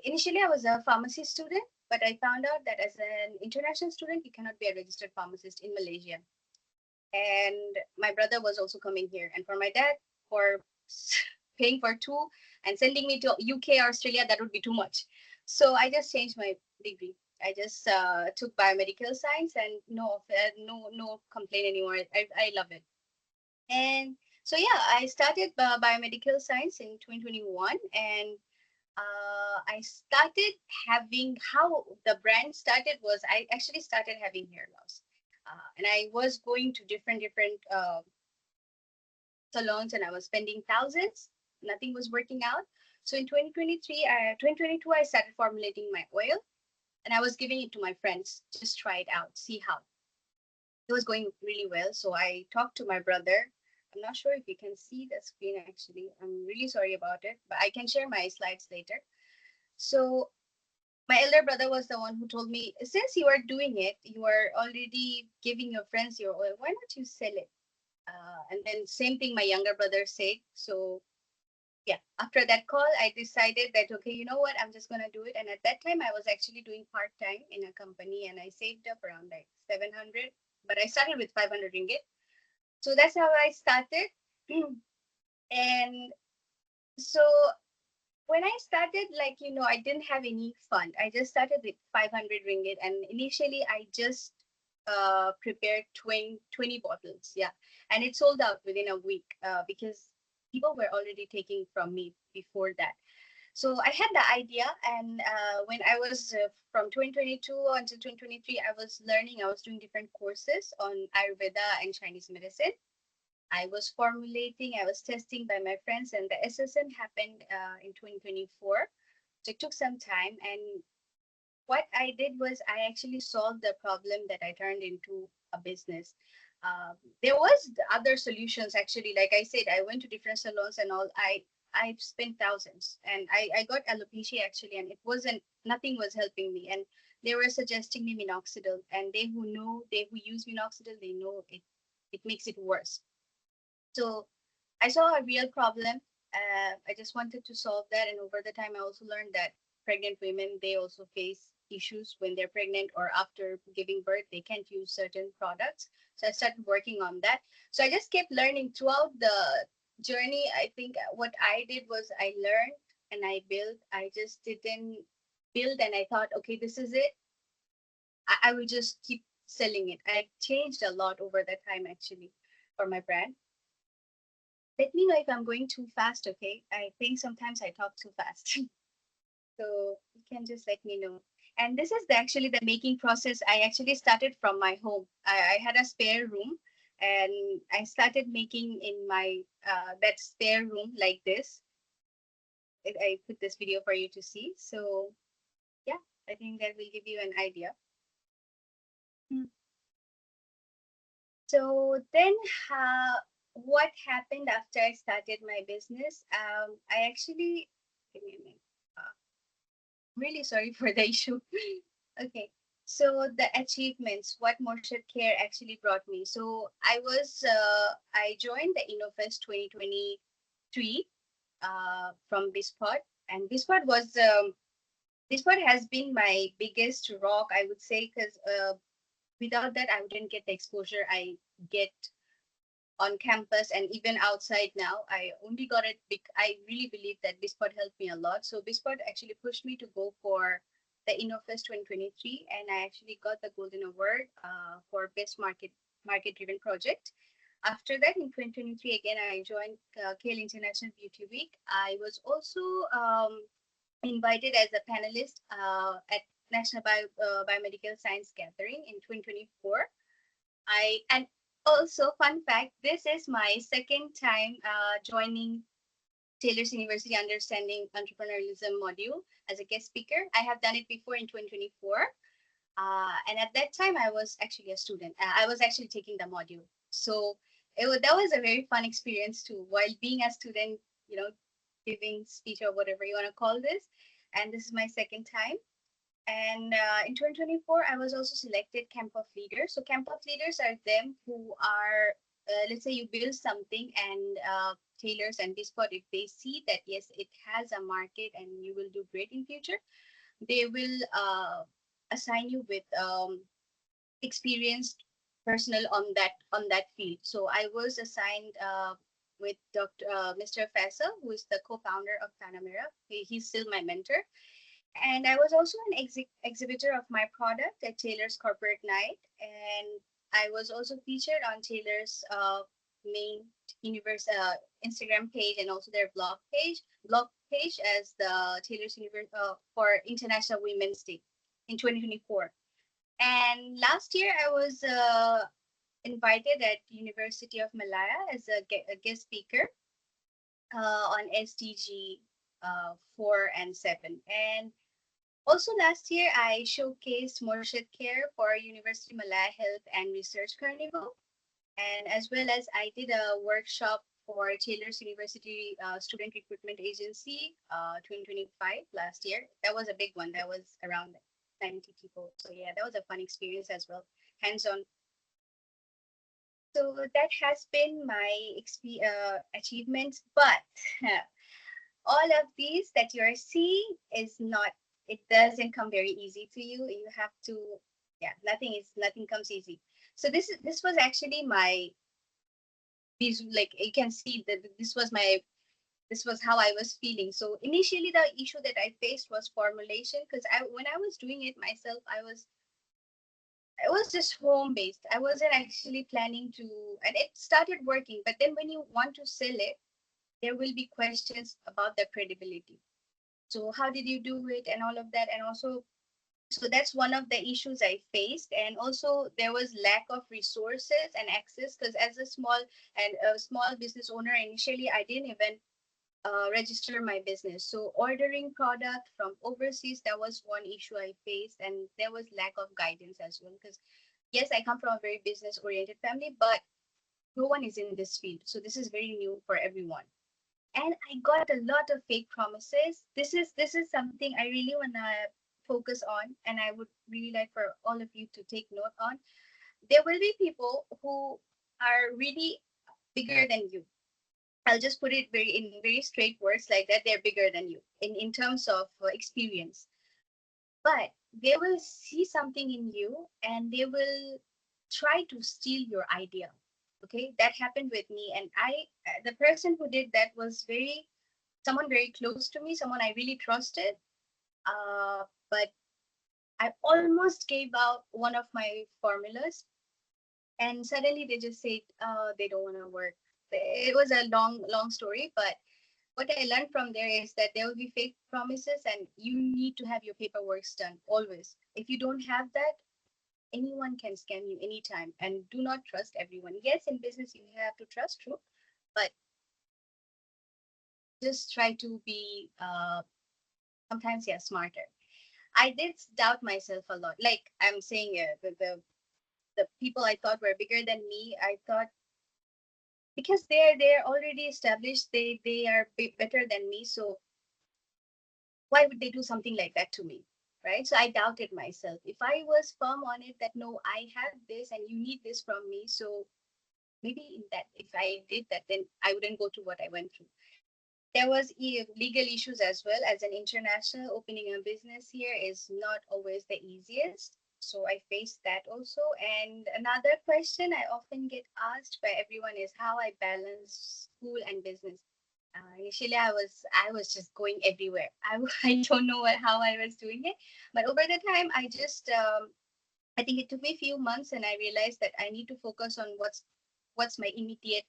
Speaker 5: initially I was a pharmacy student, but I found out that as an international student, you cannot be a registered pharmacist in Malaysia. And my brother was also coming here, and for my dad, for paying for two and sending me to UK or Australia, that would be too much. So I just changed my degree. I just took biomedical science, and no complaint anymore. I love it. And so yeah, I started biomedical science in 2021, and I started having, how the brand started was, I actually started having hair loss. And I was going to different salons, and I was spending thousands. Nothing was working out. So in 2022, I started formulating my oil, and I was giving it to my friends. Just try it out, see how. It was going really well. So I talked to my brother. I'm not sure if you can see the screen actually. I'm really sorry about it, but I can share my slides later. So my elder brother was the one who told me, since you are doing it, you are already giving your friends your oil, why not you sell it? And then same thing my younger brother said. So yeah, after that call, I decided that, okay, you know what, I'm just going to do it. And at that time, I was actually doing part-time in a company, and I saved up around like 700, but I started with 500 ringgit. So that's how I started. And so when I started, I didn't have any fund. I just started with 500 ringgit. And initially, I just prepared 20 bottles. Yeah. And it sold out within a week because people were already taking from me before that. So I had the idea. And when I was from 2022 until 2023, I was doing different courses on Ayurveda and Chinese medicine. I was formulating, I was testing by my friends, and the SSN happened in 2024. So it took some time, and what I did was I actually solved the problem that I turned into a business. There was the other solutions actually. Like I said, I went to different salons and all. I've spent thousands, and I got alopecia actually, and it wasn't nothing was helping me. And they were suggesting me minoxidil, and they who use minoxidil, they know it makes it worse. So I saw a real problem. I just wanted to solve that. And over the time, I also learned that pregnant women, they also face issues when they're pregnant or after giving birth, they can't use certain products. So I started working on that. So I just kept learning throughout the journey. I think what I did was I learned and I built. I just didn't build and I thought, okay, this is it. I will just keep selling it. I changed a lot over that time actually for my brand. Let me know if I'm going too fast, okay? I think sometimes I talk too fast. So you can just let me know. And this is actually the making process. I actually started from my home. I had a spare room and I started making in my that spare room like this. I put this video for you to see. So yeah, I think that will give you an idea. So then what happened after I started my business? I actually, give me a minute. Really sorry for the issue. Okay. So the achievements, what Morshed Care actually brought me. So I joined the InnoFest 2023 from BISPOT, and BISPOT has been my biggest rock, I would say, because without that, I wouldn't get the exposure I get on campus and even outside now. I only got it because I really believe that BISPOT helped me a lot. So BISPOT actually pushed me to go for the InnoFest 2023, and I actually got the Golden Award for Best Market Driven Project. After that, in 2023, again, I joined KL International Beauty Week. I was also invited as a panelist at National Biomedical Science Gathering in 2024. And also, fun fact, this is my second time joining Taylor's University Understanding Entrepreneurialism module as a guest speaker. I have done it before in 2024. And at that time, I was actually a student. I was actually taking the module. So that was a very fun experience too, while being a student, you know, giving speech or whatever you want to call this. And this is my second time. And in 2024, I was also selected Camp of Leaders. So Camp of Leaders are them who are, let's say you build something and Tailors and BISPOT, if they see that, yes, it has a market and you will do great in future, they will assign you with experienced personnel on that field. So I was assigned with Mr. Faisal, who is the co-founder of Panamera. He's still my mentor. And I was also an exhibitor of my product at Taylor's Corporate Night. And I was also featured on Taylor's main Instagram page and also their blog page as the Taylor's for International Women's Day in 2024. And last year I was invited at University of Malaya as a guest speaker on SDG 4 and 7. And also last year, I showcased Morshed Care for University Malaya Health and Research Carnival. And as well as I did a workshop for Taylor's University Student Recruitment Agency 2025 last year. That was a big one. That was around 90 people. So yeah, that was a fun experience as well, hands-on. So that has been my achievements, but all of these that you're seeing is not, it doesn't come very easy to you. You have to, yeah, nothing comes easy. So this was actually my, these, like you can see that this was how I was feeling. So initially the issue that I faced was formulation, because when I was doing it myself, I was just home based. I wasn't actually planning to, and it started working. But then when you want to sell it, there will be questions about the credibility. So how did you do it and all of that? And also, so that's one of the issues I faced. And also there was lack of resources and access, because as a small business owner, initially I didn't even register my business. So ordering product from overseas, that was one issue I faced, and there was lack of guidance as well. Because yes, I come from a very business oriented family, but no one is in this field, so this is very new for everyone. And I got a lot of fake promises. This is something I really wanna focus on, and I would really like for all of you to take note on. There will be people who are really bigger than you. I'll just put it very straight words like that. They're bigger than you in terms of experience, but they will see something in you and they will try to steal your idea. Okay, that happened with me, and the person who did that was someone very close to me, someone I really trusted. But I almost gave out one of my formulas, and suddenly they just said they don't want to work. It was a long story, but what I learned from there is that there will be fake promises, and you need to have your paperwork done always. If you don't have that, anyone can scam you anytime, and do not trust everyone. Yes, in business you have to trust, true, but just try to be sometimes, yeah, smarter. I did doubt myself a lot. Like I'm saying, the people I thought were bigger than me, I thought because they're already established, they are better than me. So why would they do something like that to me, right? So I doubted myself. If I was firm on it that no, I have this and you need this from me, so maybe in that, if I did that, then I wouldn't go through what I went through. There was legal issues as well. As an international, opening a business here is not always the easiest. So I faced that also. And another question I often get asked by everyone is how I balance school and business. Initially, I was just going everywhere. I don't know how I was doing it, but over the time, I think it took me a few months, and I realized that I need to focus on what's my immediate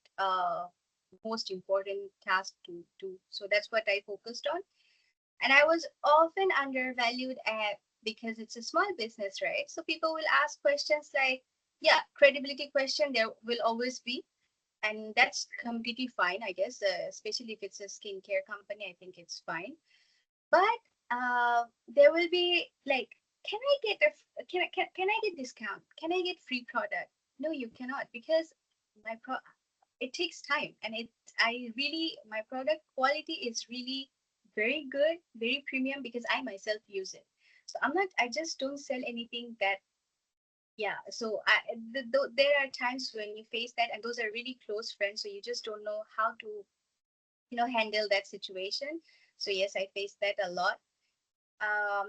Speaker 5: most important task to do. So that's what I focused on. And I was often undervalued because it's a small business, right? So people will ask questions like, yeah, credibility question there will always be. And that's completely fine, I guess, especially if it's a skincare company, I think it's fine. But there will be like, can I get can I get discount? Can I get free product? No, you cannot, because it takes time, and my product quality is really very good, very premium, because I myself use it. So I just don't sell anything that, yeah. So there are times when you face that, and those are really close friends, so you just don't know how to handle that situation. So yes, I faced that a lot.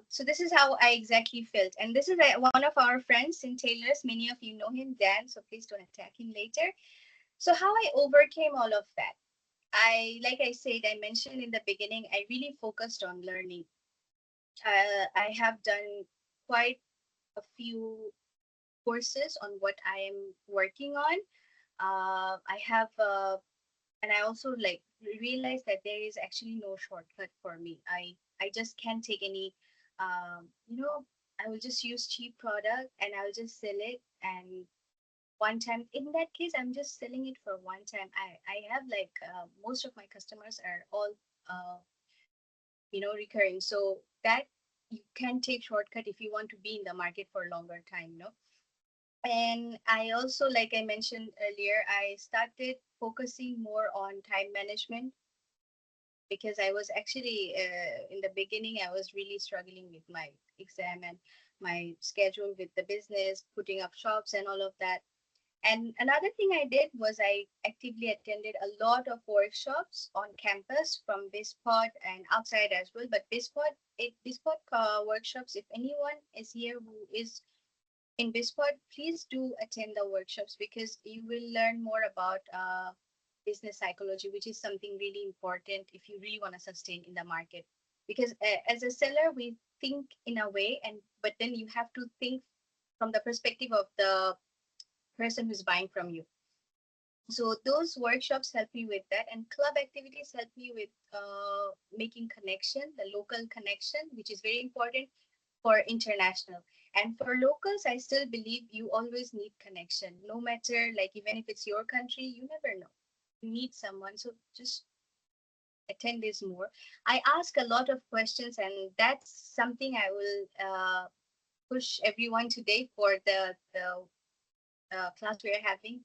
Speaker 5: So this is how I exactly felt, and this is one of our friends in Taylor's. Many of you know him, Dan, so please don't attack him later. So how I overcame all of that, like I said, I mentioned in the beginning, I really focused on learning. I have done quite a few courses on what I am working on. I have, and I also like realized that there is actually no shortcut for me. I just can't take any, um, you know, I will just use cheap product and I'll just sell it, and one time. In that case, I'm just selling it for one time. I have like most of my customers are all recurring, so that you can take shortcut if you want to be in the market for a longer time, and I also, like I mentioned earlier, I started focusing more on time management, because I was actually in the beginning, I was really struggling with my exam and my schedule with the business, putting up shops and all of that. And another thing I did was I actively attended a lot of workshops on campus from BISPOD and outside as well. But BISPOD workshops, if anyone is here who is in BISPOD, please do attend the workshops, because you will learn more about business psychology, which is something really important if you really want to sustain in the market. Because as a seller, we think in a way, but then you have to think from the perspective of the person who's buying from you. So those workshops help me with that, and club activities help me with making connection, the local connection, which is very important for international. And for locals, I still believe you always need connection, no matter, like, even if it's your country, you never know. You need someone. So just attend this more. I ask a lot of questions, and that's something I will push everyone today for the class we are having.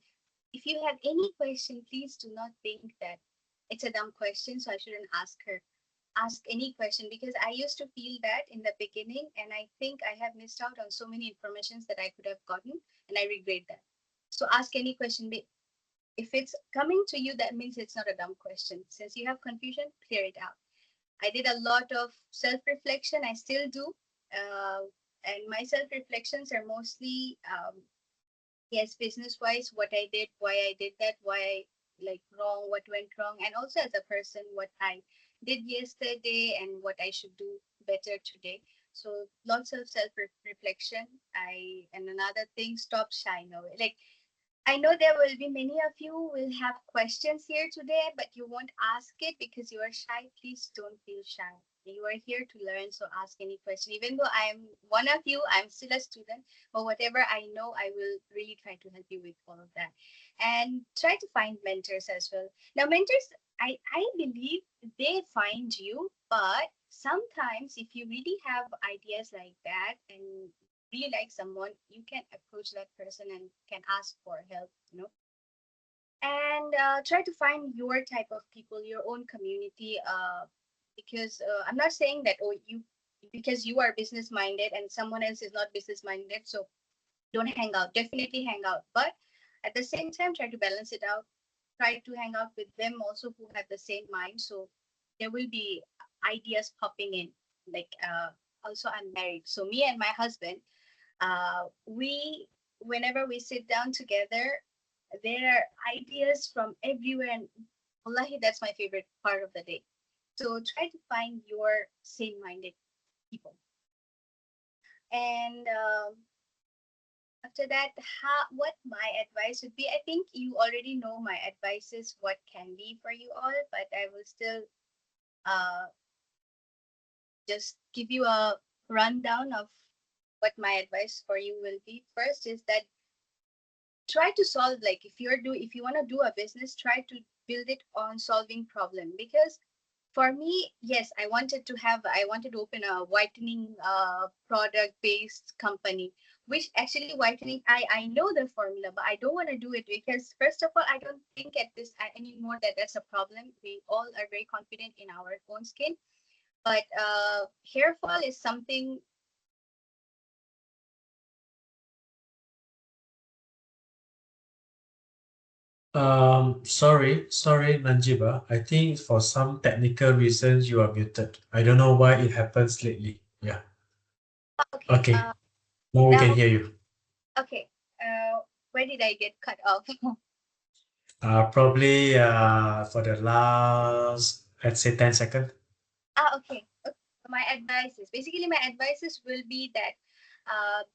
Speaker 5: If you have any question, please do not think that it's a dumb question, so I shouldn't ask any question, because I used to feel that in the beginning, and I think I have missed out on so many informations that I could have gotten, and I regret that. So ask any question. If it's coming to you, that means it's not a dumb question. Since you have confusion, clear it out. I did a lot of self-reflection. I still do. And my self-reflections are mostly, yes, business-wise, what I did, why I did that, why I wrong, what went wrong, and also as a person, what I did yesterday and what I should do better today. So lots of self-reflection. And another thing, stop shying away. I know there will be many of you will have questions here today, but you won't ask it because you are shy. Please don't feel shy. You are here to learn, so ask any question. Even though I am one of you, I'm still a student, but whatever I know, I will really try to help you with all of that. And try to find mentors as well. Now, mentors, I believe they find you, but sometimes if you really have ideas like that and really like someone, you can approach that person and can ask for help, and try to find your type of people, your own community, because I'm not saying that, oh, you, because you are business minded and someone else is not business minded, so don't hang out. Definitely hang out, but at the same time, try to balance it out. Try to hang out with them also who have the same mind, so there will be ideas popping in. Also, I'm married, so me and my husband, we, whenever we sit down together, there are ideas from everywhere, and wallahi, that's my favorite part of the day. So try to find your same-minded people. And after that, what my advice would be, I think you already know my advice is what can be for you all, but I will still just give you a rundown of what my advice for you will be. First is that try to solve, if you want to do a business, try to build it on solving problem. Because for me, yes, I wanted to open a whitening product based company, which actually whitening, I know the formula, but I don't want to do it because first of all, I don't think at this anymore that that's a problem. We all are very confident in our own skin, but hair fall is something.
Speaker 1: Sorry, Nanjiba. I think for some technical reasons you are muted. I don't know why it happens lately. Yeah.
Speaker 5: Okay.
Speaker 1: Okay. Now we can
Speaker 5: Now,
Speaker 1: hear you.
Speaker 5: okay. Where did I get cut off?
Speaker 1: Probably for the last, let's say 10 seconds.
Speaker 5: Okay. My advices will be that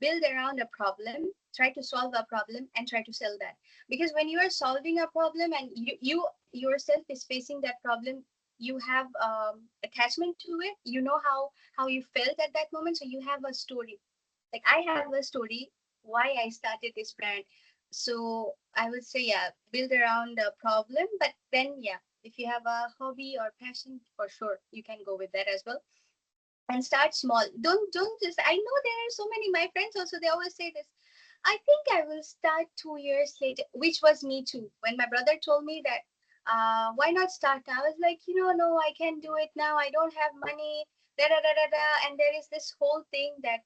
Speaker 5: build around a problem, try to solve a problem, and try to sell that. Because when you are solving a problem and you yourself is facing that problem, you have attachment to it. You know how you felt at that moment, so you have a story. Like I have a story why I started this brand. So I would say, yeah, build around a problem, but then, yeah, if you have a hobby or passion, for sure, you can go with that as well. And start small. Don't just, I know there are so many, my friends also, they always say this. I think I will start 2 years later, which was me too. When my brother told me that, why not start now? I was like, no, I can't do it now. I don't have money, da da da da da. And there is this whole thing that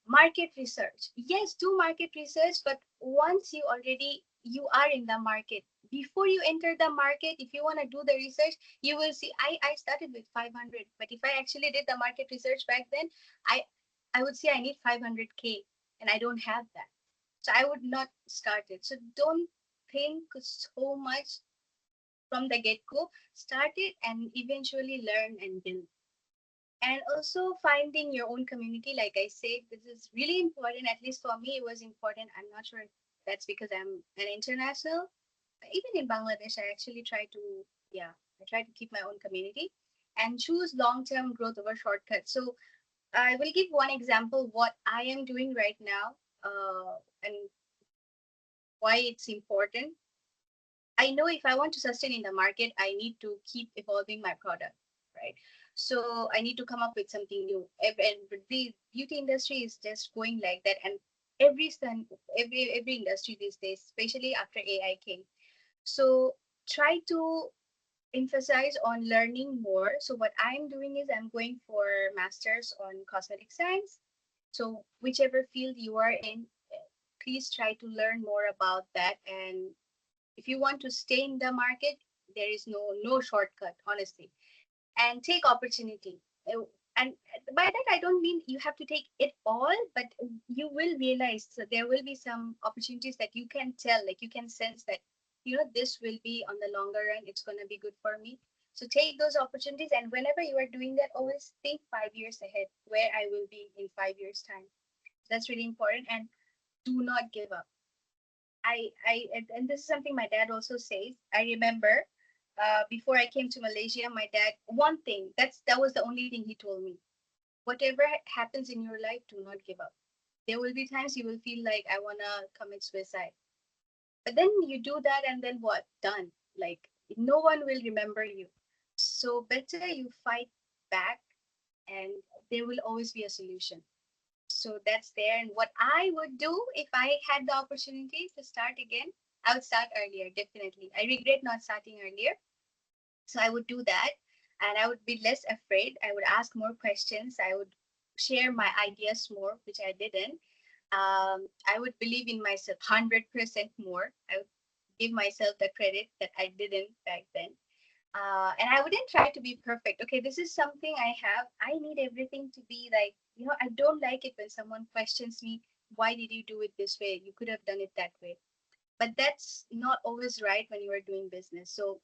Speaker 5: market research. Yes, do market research, but once you are in the market, before you enter the market, if you want to do the research, you will see. I started with 500, but if I actually did the market research back then, I would say I need 500K, and I don't have that. So I would not start it. So don't think so much from the get-go. Start it and eventually learn and build. And also finding your own community. Like I said, this is really important. At least for me, it was important. I'm not sure if that's because I'm an international. Even in Bangladesh, I actually try to keep my own community and choose long-term growth over shortcuts. So I will give one example what I am doing right now, and why it's important. I know if I want to sustain in the market, I need to keep evolving my product, right? So I need to come up with something new. And the beauty industry is just going like that, and every industry these days, especially after AI came. So try to emphasize on learning more. So what I'm doing is I'm going for masters on cosmetic science. So whichever field you are in, please try to learn more about that. And if you want to stay in the market, there is no shortcut, honestly. And take opportunity. And by that I don't mean you have to take it all, but you will realize that there will be some opportunities that you can tell, like you can sense that, this will be on the longer run, it's going to be good for me. So take those opportunities, and whenever you are doing that, always think 5 years ahead, where I will be in 5 years time. That's really important. And do not give up. And this is something my dad also says. I remember before I came to Malaysia, my dad, one thing, that was the only thing he told me. Whatever happens in your life, do not give up. There will be times you will feel like I want to commit suicide. But then you do that, and then what? Done. Like, no one will remember you. So better you fight back, and there will always be a solution. So that's there. And what I would do if I had the opportunity to start again, I would start earlier, definitely. I regret not starting earlier. So I would do that, and I would be less afraid. I would ask more questions. I would share my ideas more, which I didn't. I would believe in myself 100% more. I would give myself the credit that I didn't back then. And I wouldn't try to be perfect. Okay, this is something I have. I need everything to be like, I don't like it when someone questions me, why did you do it this way? You could have done it that way. But that's not always right when you are doing business. So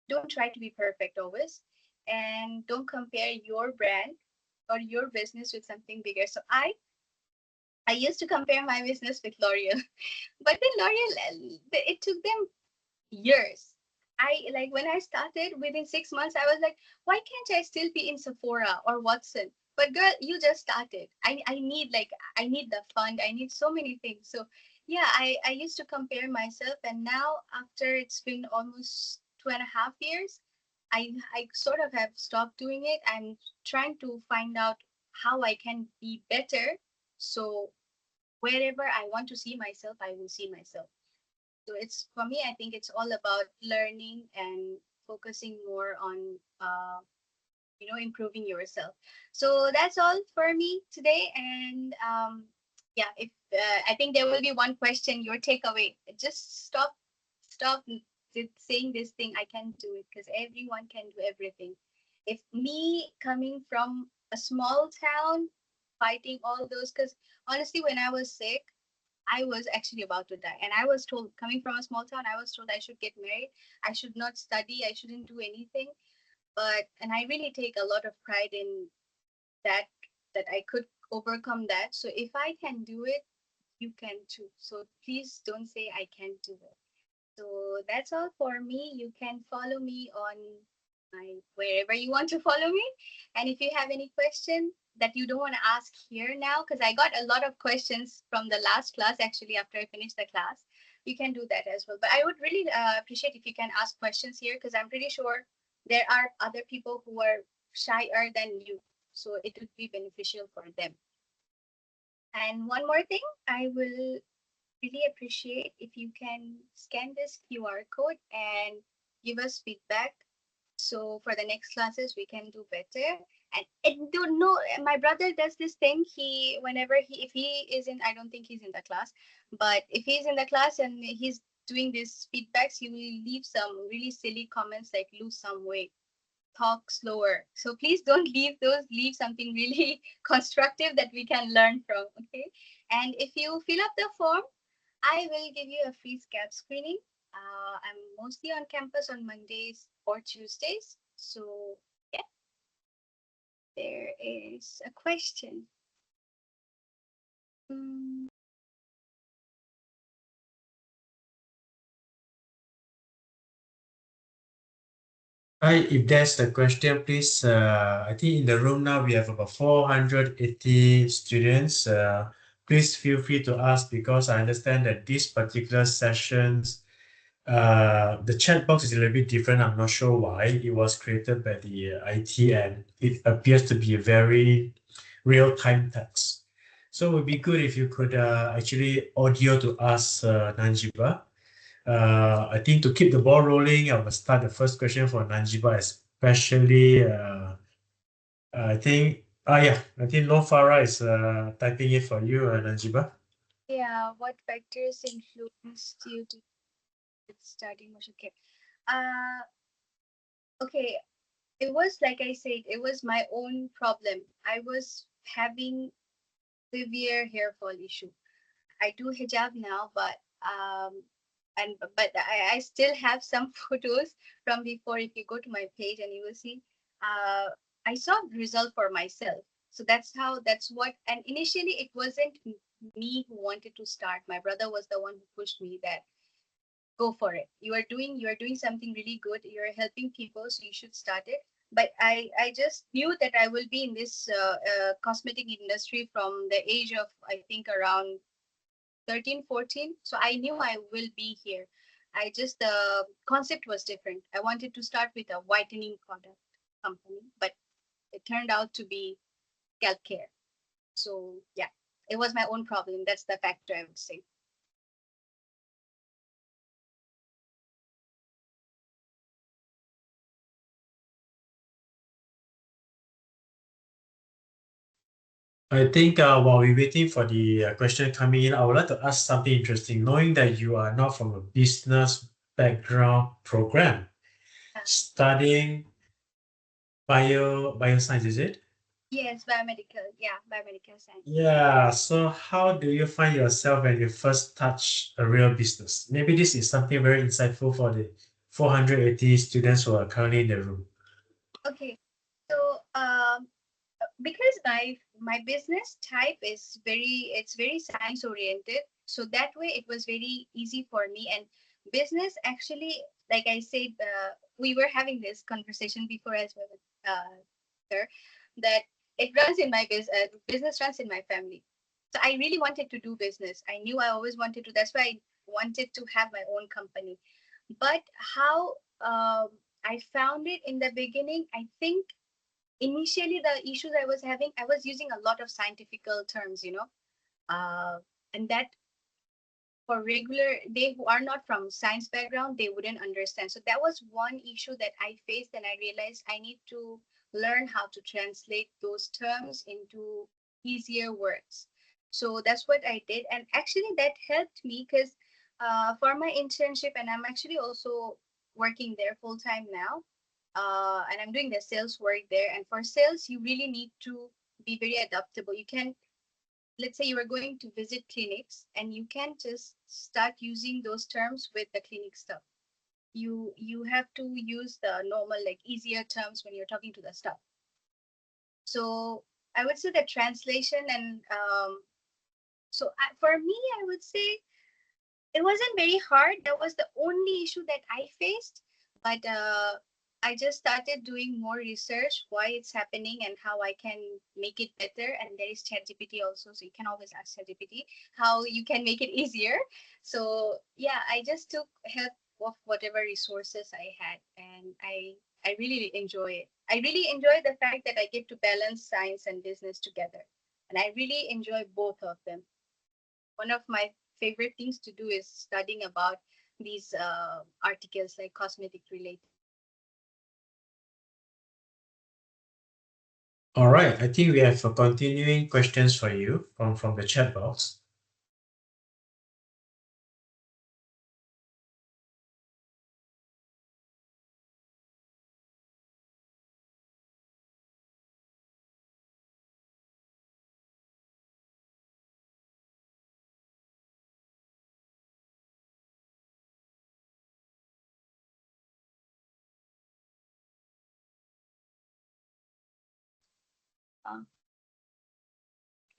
Speaker 5: don't try to be perfect always. And don't compare your brand or your business with something bigger. So I used to compare my business with L'Oreal, but then L'Oreal, it took them years. I like when I started within 6 months, I was like, why can't I still be in Sephora or Watson? But girl, you just started. I need the fund. I need so many things. So yeah, I used to compare myself, and now after it's been almost 2.5 years, I sort of have stopped doing it. I'm trying to find out how I can be better. So wherever I want to see myself, I will see myself. So it's, for me, I think it's all about learning and focusing more on improving yourself. So that's all for me today. And yeah, if I think there will be one question, your takeaway. Just stop saying this thing, I can do it, because everyone can do everything. If me coming from a small town, fighting all those, because honestly, when I was sick, I was actually about to die. And I was told, coming from a small town, I was told I should get married. I should not study. I shouldn't do anything. And I really take a lot of pride in that I could overcome that. So if I can do it, you can too. So please don't say I can't do it. So that's all for me. You can follow me on wherever you want to follow me. And if you have any question that you don't want to ask here now, because I got a lot of questions from the last class, actually, after I finished the class, you can do that as well. But I would really appreciate if you can ask questions here, because I'm pretty sure there are other people who are shyer than you. So it would be beneficial for them. And one more thing, I will really appreciate if you can scan this QR code and give us feedback. So for the next classes, we can do better. And don't know, my brother does this thing. If he is in, I don't think he's in the class, but if he's in the class and he's doing these feedbacks, he will leave some really silly comments like lose some weight, talk slower. So please don't leave those. Leave something really constructive that we can learn from. Okay. And if you fill up the form, I will give you a free scalp screening. I'm mostly on campus on Mondays or Tuesdays. So yeah, there is a question.
Speaker 1: Hi, if there's a question, please, I think in the room now we have about 480 students. Please feel free to ask, because I understand that these particular sessions The chat box is a little bit different. I'm not sure why. It was created by the IT and it appears to be a very real-time text. So it would be good if you could actually audio to us, Nanjiba. I think to keep the ball rolling, I will start the first question for Nanjiba, especially I think, yeah, I think Nofara is typing it for you, Nanjiba.
Speaker 5: Yeah, what factors influenced you to study motion care? Okay, it was like I said, it was my own problem. I was having severe hair fall issue. I do hijab now, but I still have some photos from before. If you go to my page and you will see, uh, I saw result for myself. So that's what. And initially, it wasn't me who wanted to start. My brother was the one who pushed me that go for it. You are doing something really good. You're helping people, so you should start it. But I just knew that I will be in this cosmetic industry from the age of I think around 13, 14. So I knew I will be here. I just the concept was different. I wanted to start with a whitening product company, but it turned out to be scalp care. So yeah, it was my own problem. That's the factor I would say.
Speaker 1: I think while we're waiting for the question coming in, I would like to ask something interesting. Knowing that you are not from a business background program, studying bioscience, is it?
Speaker 5: Yes, biomedical. Yeah, biomedical science.
Speaker 1: Yeah. So how do you find yourself when you first touch a real business? Maybe this is something very insightful for the 480 students who are currently in the room.
Speaker 5: Okay, so because my business type is very science oriented, so that way it was very easy for me. And business actually, like I said, we were having this conversation before as well, sir, that it runs in my business runs in my family. So I really wanted to do business. I knew I always wanted to. That's why I wanted to have my own company. But how I found it in the beginning, I think initially the issues I was having, I was using a lot of scientific terms, and that for regular they who are not from science background, they wouldn't understand. So that was one issue that I faced, and I realized I need to learn how to translate those terms into easier words. So that's what I did, and actually that helped me because for my internship, and I'm actually also working there full time now, and I'm doing the sales work there. And for sales, you really need to be very adaptable. You can, let's say you are going to visit clinics, and you can't just start using those terms with the clinic stuff. You have to use the normal, like easier terms when you're talking to the staff. So I would say that translation and for me, I would say it wasn't very hard. That was the only issue that I faced. But I just started doing more research why it's happening and how I can make it better. And there is ChatGPT also, so you can always ask ChatGPT how you can make it easier. So yeah, I just took help of whatever resources I had, and I really enjoy it. I really enjoy the fact that I get to balance science and business together, and I really enjoy both of them. One of my favorite things to do is studying about these articles like cosmetic related.
Speaker 1: All right. I think we have continuing questions for you from the chat box.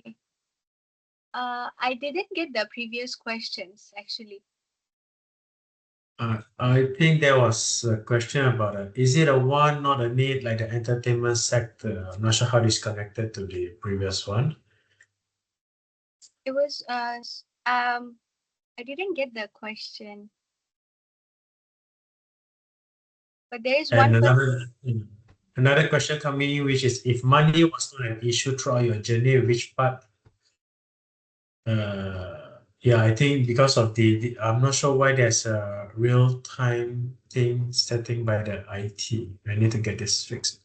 Speaker 5: Okay. I didn't get the previous questions actually.
Speaker 1: I think there was a question about is it a want, not a need, like the entertainment sector? I'm not sure how this connected to the previous one.
Speaker 5: It was I didn't get the question. But there is
Speaker 1: And
Speaker 5: one person.
Speaker 1: another question coming in, which is if money was not an issue throughout your journey, which part? Yeah, I think because of I'm not sure why there's a real time thing setting by the IT. I need to get this fixed.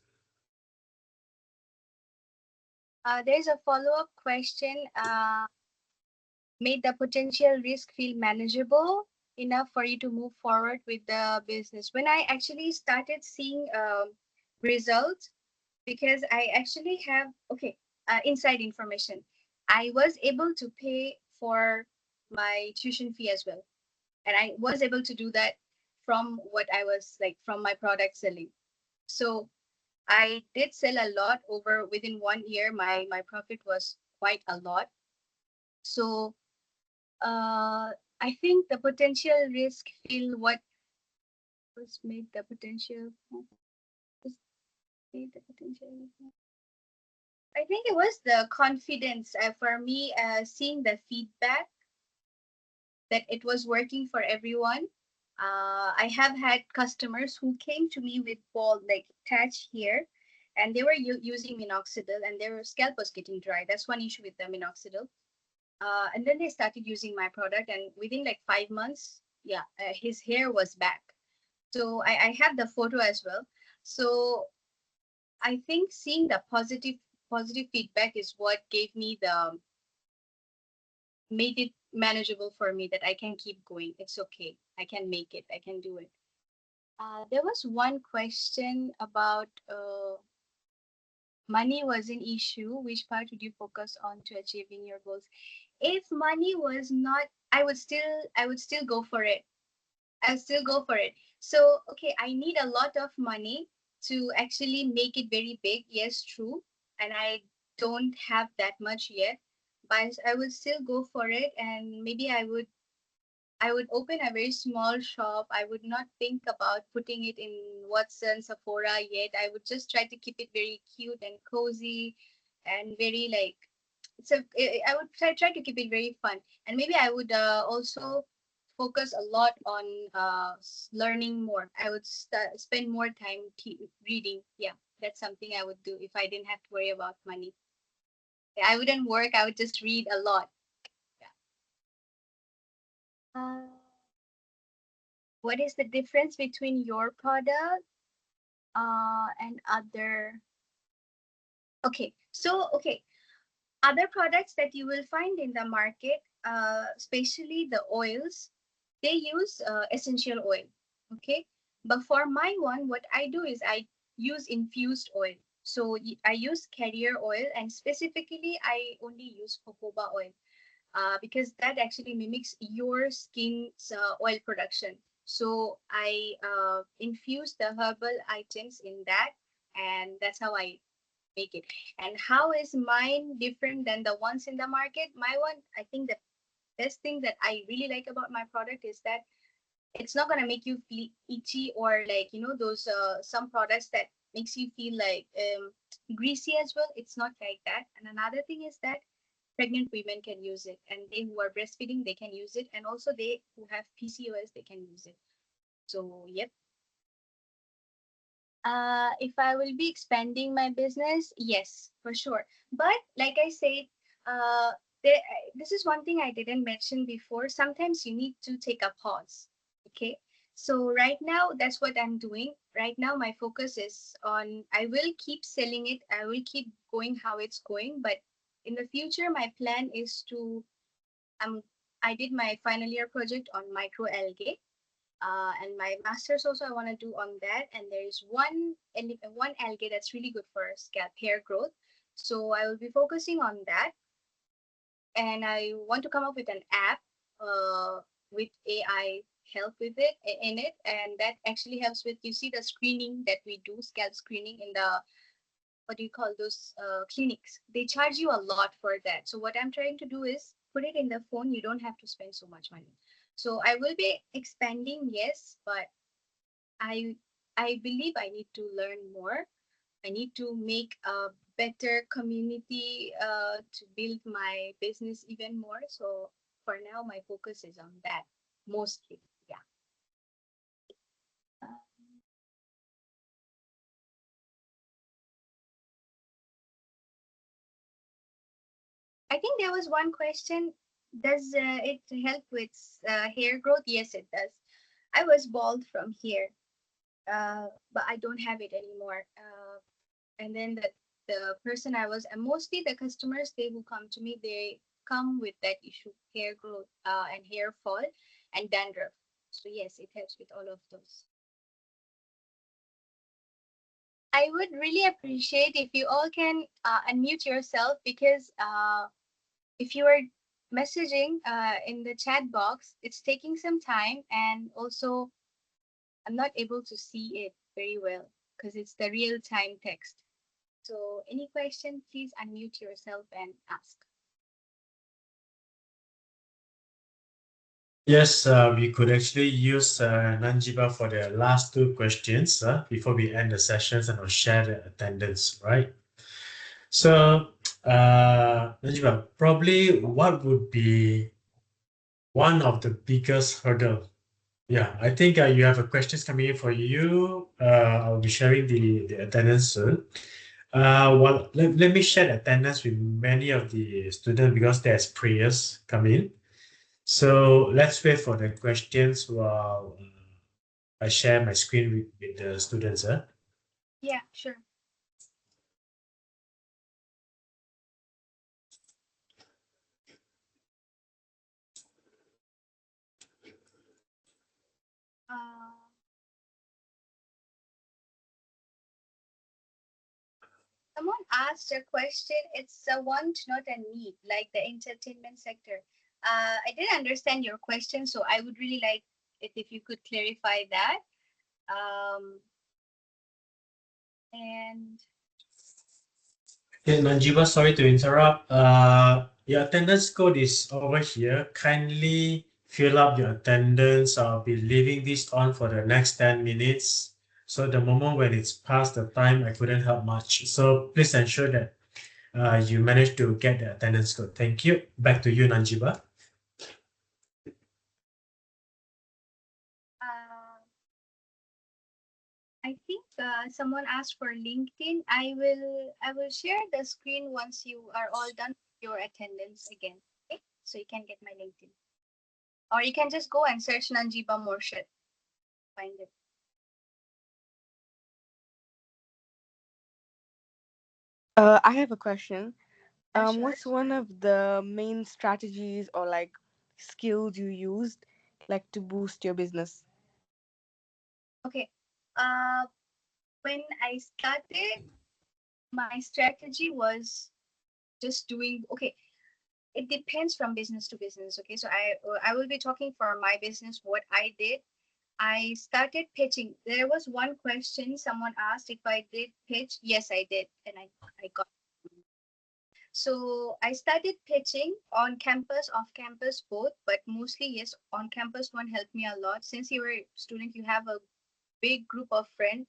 Speaker 5: There's a follow-up question. Made the potential risk feel manageable enough for you to move forward with the business? When I actually started seeing results, because I actually have, okay, inside information. I was able to pay for my tuition fee as well. And I was able to do that from what I was like, from my product selling. So I did sell a lot over within 1 year. My profit was quite a lot. So I think the potential risk feel what was made the potential. Made the potential. I think it was the confidence for me, seeing the feedback that it was working for everyone. I have had customers who came to me with bald, like patch here, and they were using minoxidil, and their scalp was getting dry. That's one issue with the minoxidil. And then they started using my product, and within like 5 months, yeah, his hair was back. So I have the photo as well. So I think seeing the positive feedback is what gave me made it manageable for me, that I can keep going. It's okay. I can make it. I can do it. There was one question about money was an issue. Which part would you focus on to achieving your goals? If money was not, I would still go for it. I'll still go for it. So, okay, I need a lot of money to actually make it very big. Yes, true. And I don't have that much yet, but I would still go for it. And maybe I would open a very small shop. I would not think about putting it in Watson, Sephora yet. I would just try to keep it very cute and cozy and very like, I would try to keep it very fun. And maybe I would also focus a lot on learning more. I would spend more time reading. Yeah, that's something I would do if I didn't have to worry about money. I wouldn't work. I would just read a lot. Yeah. What is the difference between your product and other? Okay, so other products that you will find in the market, especially the oils, they use essential oil. Okay, but for my one, what I do is I use infused oil. So I use carrier oil, and specifically I only use jojoba oil. Because that actually mimics your skin's oil production. So I infuse the herbal items in that, and that's how I make it. And how is mine different than the ones in the market? My one, I think the best thing that I really like about my product is that it's not gonna make you feel itchy, or like, those some products that makes you feel like greasy as well. It's not like that. And another thing is that pregnant women can use it, and they who are breastfeeding, they can use it, and also they who have PCOS, they can use it. So yep. If I will be expanding my business, yes, for sure. But like I said, uh, there, this is one thing I didn't mention before. Sometimes you need to take a pause. Okay. So right now, that's what I'm doing. Right now, my focus is on, I will keep selling it. I will keep going how it's going. But in the future, my plan is to, I did my final year project on microalgae. And my master's also I want to do on that. And there is one algae that's really good for scalp hair growth. So I will be focusing on that. And I want to come up with an app with AI help with it in it. And that actually helps with, you see the screening that we do, scalp screening in the, what do you call those clinics? They charge you a lot for that. So what I'm trying to do is put it in the phone. You don't have to spend so much money. So I will be expanding, yes, but I I believe I need to learn more. I need to make a better community to build my business even more. So for now, my focus is on that mostly. Yeah. I think there was one question. Does it help with hair growth? Yes, it does. I was bald from here, but I don't have it anymore. And then the person I was, and mostly the customers, they who come to me, they come with that issue, hair growth, and hair fall, and dandruff. So yes, it helps with all of those. I would really appreciate if you all can unmute yourself, because if you are messaging in the chat box, it's taking some time, and also I'm not able to see it very well because it's the real time text. So any question, please unmute yourself and ask.
Speaker 1: Yes, we could actually use Nanjiba for the last two questions before we end the sessions, and I'll share the attendance, right? So, Nanjiba, probably what would be one of the biggest hurdle? Yeah, I think you have a questions coming in for you. I'll be sharing the attendance soon. Well, let me share the attendance with many of the students because there's prayers coming. So let's wait for the questions while I share my screen with the students.
Speaker 5: Yeah, sure. Someone asked a question. It's a want, not a need, like the entertainment sector. I didn't understand your question, so I would really like it if you could clarify that. And
Speaker 1: Okay, Nanjiba, sorry to interrupt. Your attendance code is over here. Kindly fill up your attendance. I'll be leaving this on for the next 10 minutes. So the moment when it's past the time, I couldn't help much. So please ensure that you manage to get the attendance code. Thank you. Back to you, Nanjiba.
Speaker 5: I think someone asked for LinkedIn. I will share the screen once you are all done with your attendance again. Okay, so you can get my LinkedIn, or you can just go and search Nanjiba Morshid. Find it.
Speaker 6: I have a question.
Speaker 5: Sure.
Speaker 6: What's one of the main strategies or like skills you used like to boost your business?
Speaker 5: Okay. When I started, my strategy was just doing okay. It depends from business to business. Okay, so I will be talking for my business. What I did, I started pitching. There was one question someone asked if I did pitch. Yes, I did, and I got. So I started pitching on campus, off campus, both, but mostly yes, on campus one helped me a lot. Since you were a student, you have a big group of friends.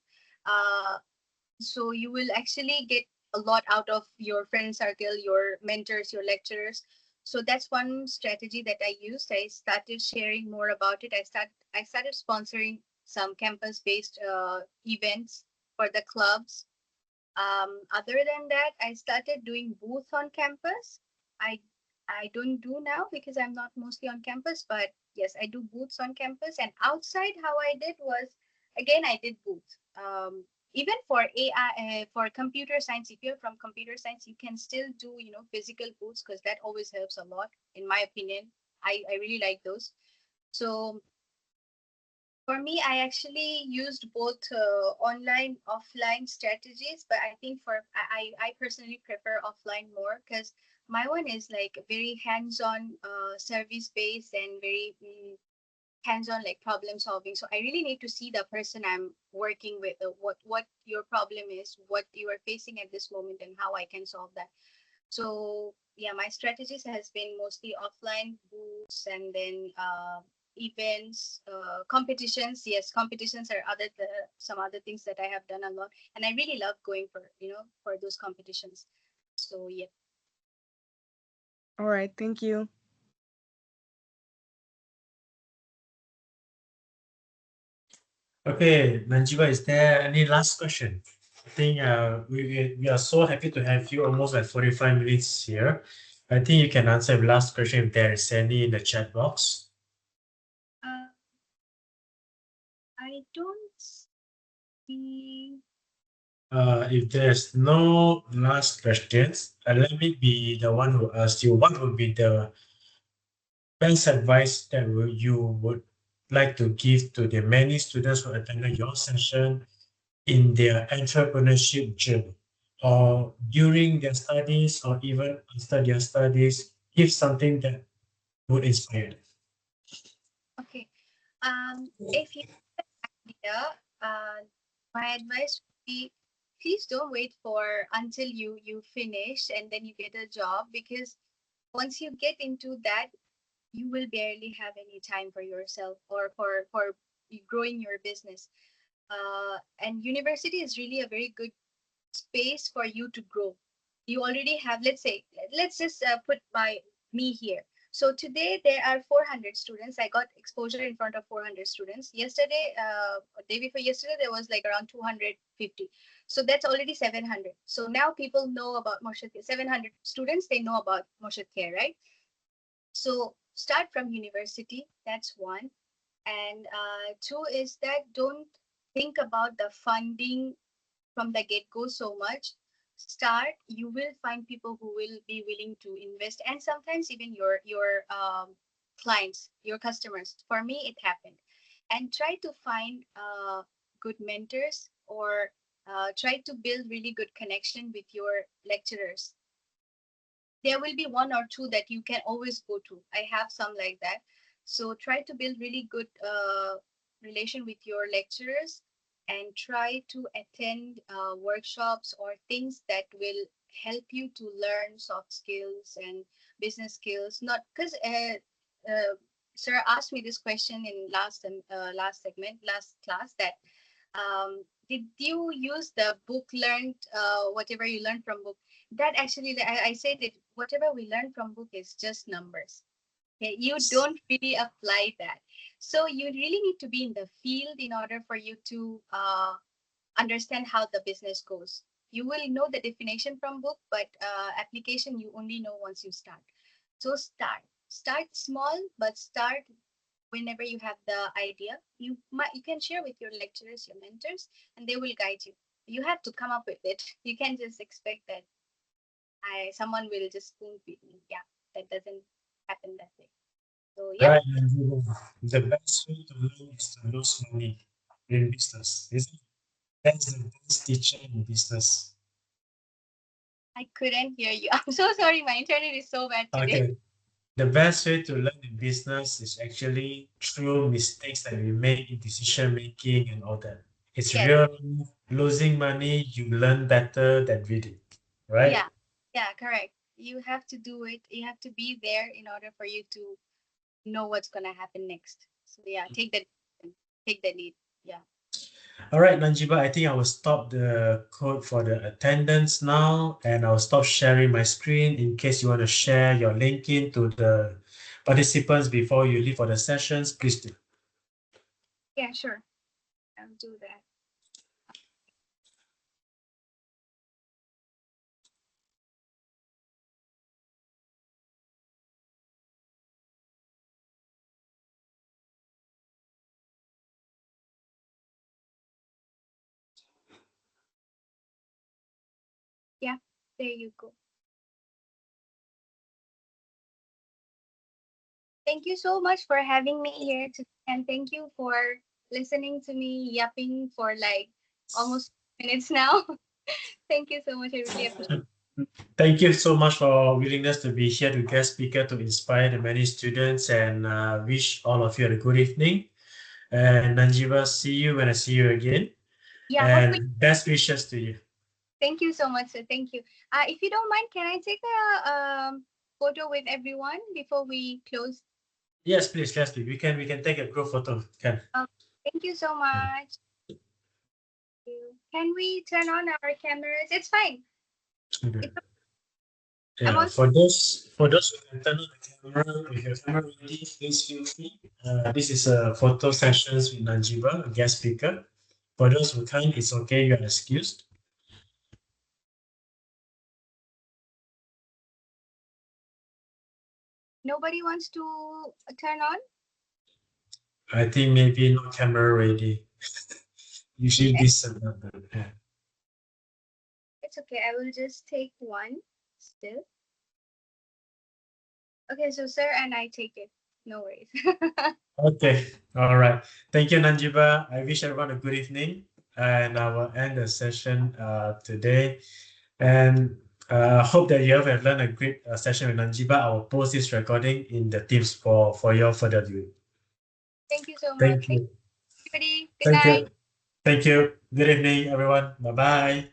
Speaker 5: So you will actually get a lot out of your friend circle, your mentors, your lecturers. So that's one strategy that I used. I started sharing more about it. I started sponsoring some campus-based events for the clubs. Other than that, I started doing booth on campus. I I don't do now because I'm not mostly on campus, but yes, I do booths on campus. And outside, how I did was, again, I did booths. Even for AI, for computer science, if you're from computer science, you can still do, physical booths, because that always helps a lot, in my opinion. I really like those. So for me, I actually used both online, offline strategies, but I think I personally prefer offline more, because my one is like very hands-on, service-based, and very hands-on, like problem solving. So I really need to see the person I'm working with, what your problem is, what you are facing at this moment, and how I can solve that. So yeah, my strategies has been mostly offline booths, and then events, competitions. Yes, competitions are some other things that I have done a lot, and I really love going for those competitions. So yeah.
Speaker 6: All right, thank you.
Speaker 1: Okay, Nanjiba, is there any last question? I think we are so happy to have you almost like 45 minutes here. I think you can answer the last question if there is any in the chat box.
Speaker 5: I don't see.
Speaker 1: If there's no last questions, let me be the one who asked you, what would be the best advice that you would like to give to the many students who attended your session in their entrepreneurship journey, or during their studies, or even after their studies? Give something that would inspire them.
Speaker 5: Okay. If you idea, my advice would be, please don't wait for until you finish and then you get a job, because once you get into that, you will barely have any time for yourself or for growing your business. And university is really a very good space for you to grow. You already have, let's just put my me here. So today there are 400 students. I got exposure in front of 400 students. Yesterday, day before yesterday, there was like around 250. So that's already 700. So now people know about Morshid Care. 700 students, they know about Morshid Care, right? So start from university. That's one. And two is that don't think about the funding from the get-go so much. Start, you will find people who will be willing to invest, and sometimes even your clients, your customers. For me, it happened. And try to find good mentors, or try to build really good connection with your lecturers. There will be one or two that you can always go to. I have some like that. So try to build really good relation with your lecturers, and try to attend workshops or things that will help you to learn soft skills and business skills. Not because sir asked me this question in last class, that did you use the book learned, whatever you learned from book? That actually, I said that whatever we learn from book is just numbers. Okay, you don't really apply that. So you really need to be in the field in order for you to understand how the business goes. You will know the definition from book, but application you only know once you start. So start small, but start whenever you have the idea. You can share with your lecturers, your mentors, and they will guide you. You have to come up with it. You can't just expect that someone will just spoon feed me. Yeah, that doesn't happen that way. So yeah,
Speaker 1: Right, and the best way to learn is to lose money in business, isn't it? That's the best teacher in business.
Speaker 5: I couldn't hear you. I'm so sorry. My internet is so bad today.
Speaker 1: Okay. The best way to learn in business is actually through mistakes that we make in decision making and all that. It's
Speaker 5: Yes.
Speaker 1: real losing money, you learn better than reading, right?
Speaker 5: Yeah. Yeah. Correct. You have to do it. You have to be there in order for you to know what's gonna happen next. So yeah, take the lead. Yeah.
Speaker 1: All right, Nanjiba, I think I will stop the code for the attendance now, and I'll stop sharing my screen in case you want to share your LinkedIn to the participants before you leave for the sessions. Please do.
Speaker 5: Yeah. Sure. I'll do that. Yeah. There you go. Thank you so much for having me here today, and thank you for listening to me yapping for like almost minutes now. Thank you so much. I really appreciate it.
Speaker 1: Thank you so much for willingness to be here to guest speaker to inspire the many students, and wish all of you a good evening. And Nanjiba, see you when I see you again.
Speaker 5: Yeah, hopefully.
Speaker 1: And best wishes to you.
Speaker 5: Thank you so much, sir. Thank you. If you don't mind, can I take a photo with everyone before we close?
Speaker 1: Yes, please, yes, please. We can take a group photo. Can.
Speaker 5: Thank you so much. Can we turn on our cameras? It's fine.
Speaker 1: Okay.
Speaker 5: I'm
Speaker 1: Yeah,
Speaker 5: on.
Speaker 1: for those who can turn on the camera, if your camera ready, please feel free. This is a photo sessions with Nanjiba, a guest speaker. For those who can't, it's okay, you are excused.
Speaker 5: Nobody wants to turn on?
Speaker 1: I think maybe no camera ready. Usually
Speaker 5: Okay.
Speaker 1: this.
Speaker 5: It's okay. I will just take one still. Okay, so sir and I take it. No worries.
Speaker 1: Okay, all right. Thank you, Nanjiba. I wish everyone a good evening, and I will end the session today. And hope that you have learned a great session with Nanjiba. I will post this recording in the Teams for your further viewing.
Speaker 5: Thank you so much.
Speaker 1: Thank
Speaker 5: Thank
Speaker 1: you.
Speaker 5: you, everybody. Good
Speaker 1: Thank
Speaker 5: night.
Speaker 1: you. Thank you. Good evening, everyone. Bye bye.